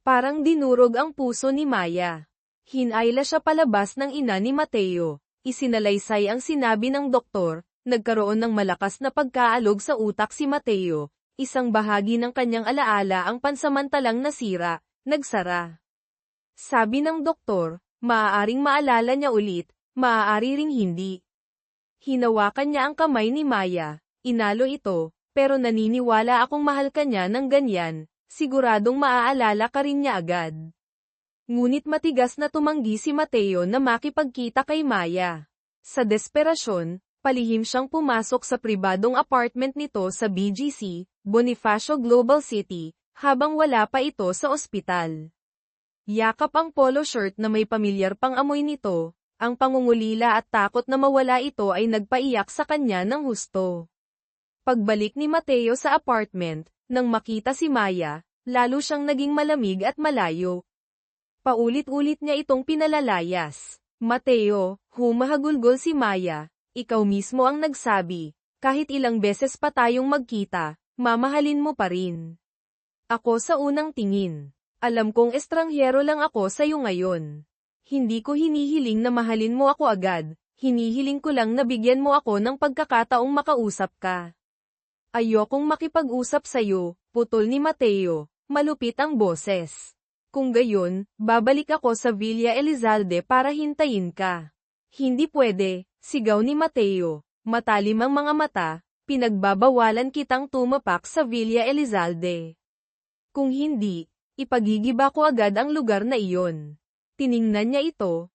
Parang dinurog ang puso ni Maya. Hinayla siya palabas ng ina ni Mateo, isinalaysay ang sinabi ng doktor, nagkaroon ng malakas na pagkaalog sa utak si Mateo, isang bahagi ng kanyang alaala ang pansamantalang nasira, nagsara. Sabi ng doktor, maaaring maalala niya ulit, maaari ring hindi. Hinawakan niya ang kamay ni Maya, inalo ito, pero naniniwala akong mahal ka niya ng ganyan, siguradong maaalala ka rin niya agad. Ngunit matigas na tumanggi si Mateo na makipagkita kay Maya. Sa desperasyon, palihim siyang pumasok sa pribadong apartment nito sa BGC, Bonifacio Global City, habang wala pa ito sa ospital. Yakap ang polo shirt na may pamilyar pang amoy nito, ang pangungulila at takot na mawala ito ay nagpaiyak sa kanya ng husto. Pagbalik ni Mateo sa apartment, nang makita si Maya, lalo siyang naging malamig at malayo. Paulit-ulit niya itong pinalalayas. Mateo, humahagulgol si Maya, ikaw mismo ang nagsabi, kahit ilang beses pa tayong magkita, mamahalin mo pa rin. Ako sa unang tingin. Alam kong estranghero lang ako sa iyo ngayon. Hindi ko hinihiling na mahalin mo ako agad, hinihiling ko lang na bigyan mo ako ng pagkakataong makausap ka. Ayokong makipag-usap sa'yo, putol ni Mateo, malupit ang boses. Kung gayon, babalik ako sa Villa Elizalde para hintayin ka. Hindi pwede, sigaw ni Mateo, matalim ang mga mata, pinagbabawalan kitang tumapak sa Villa Elizalde. Kung hindi, ipagigiba ko agad ang lugar na iyon. Tiningnan niya ito,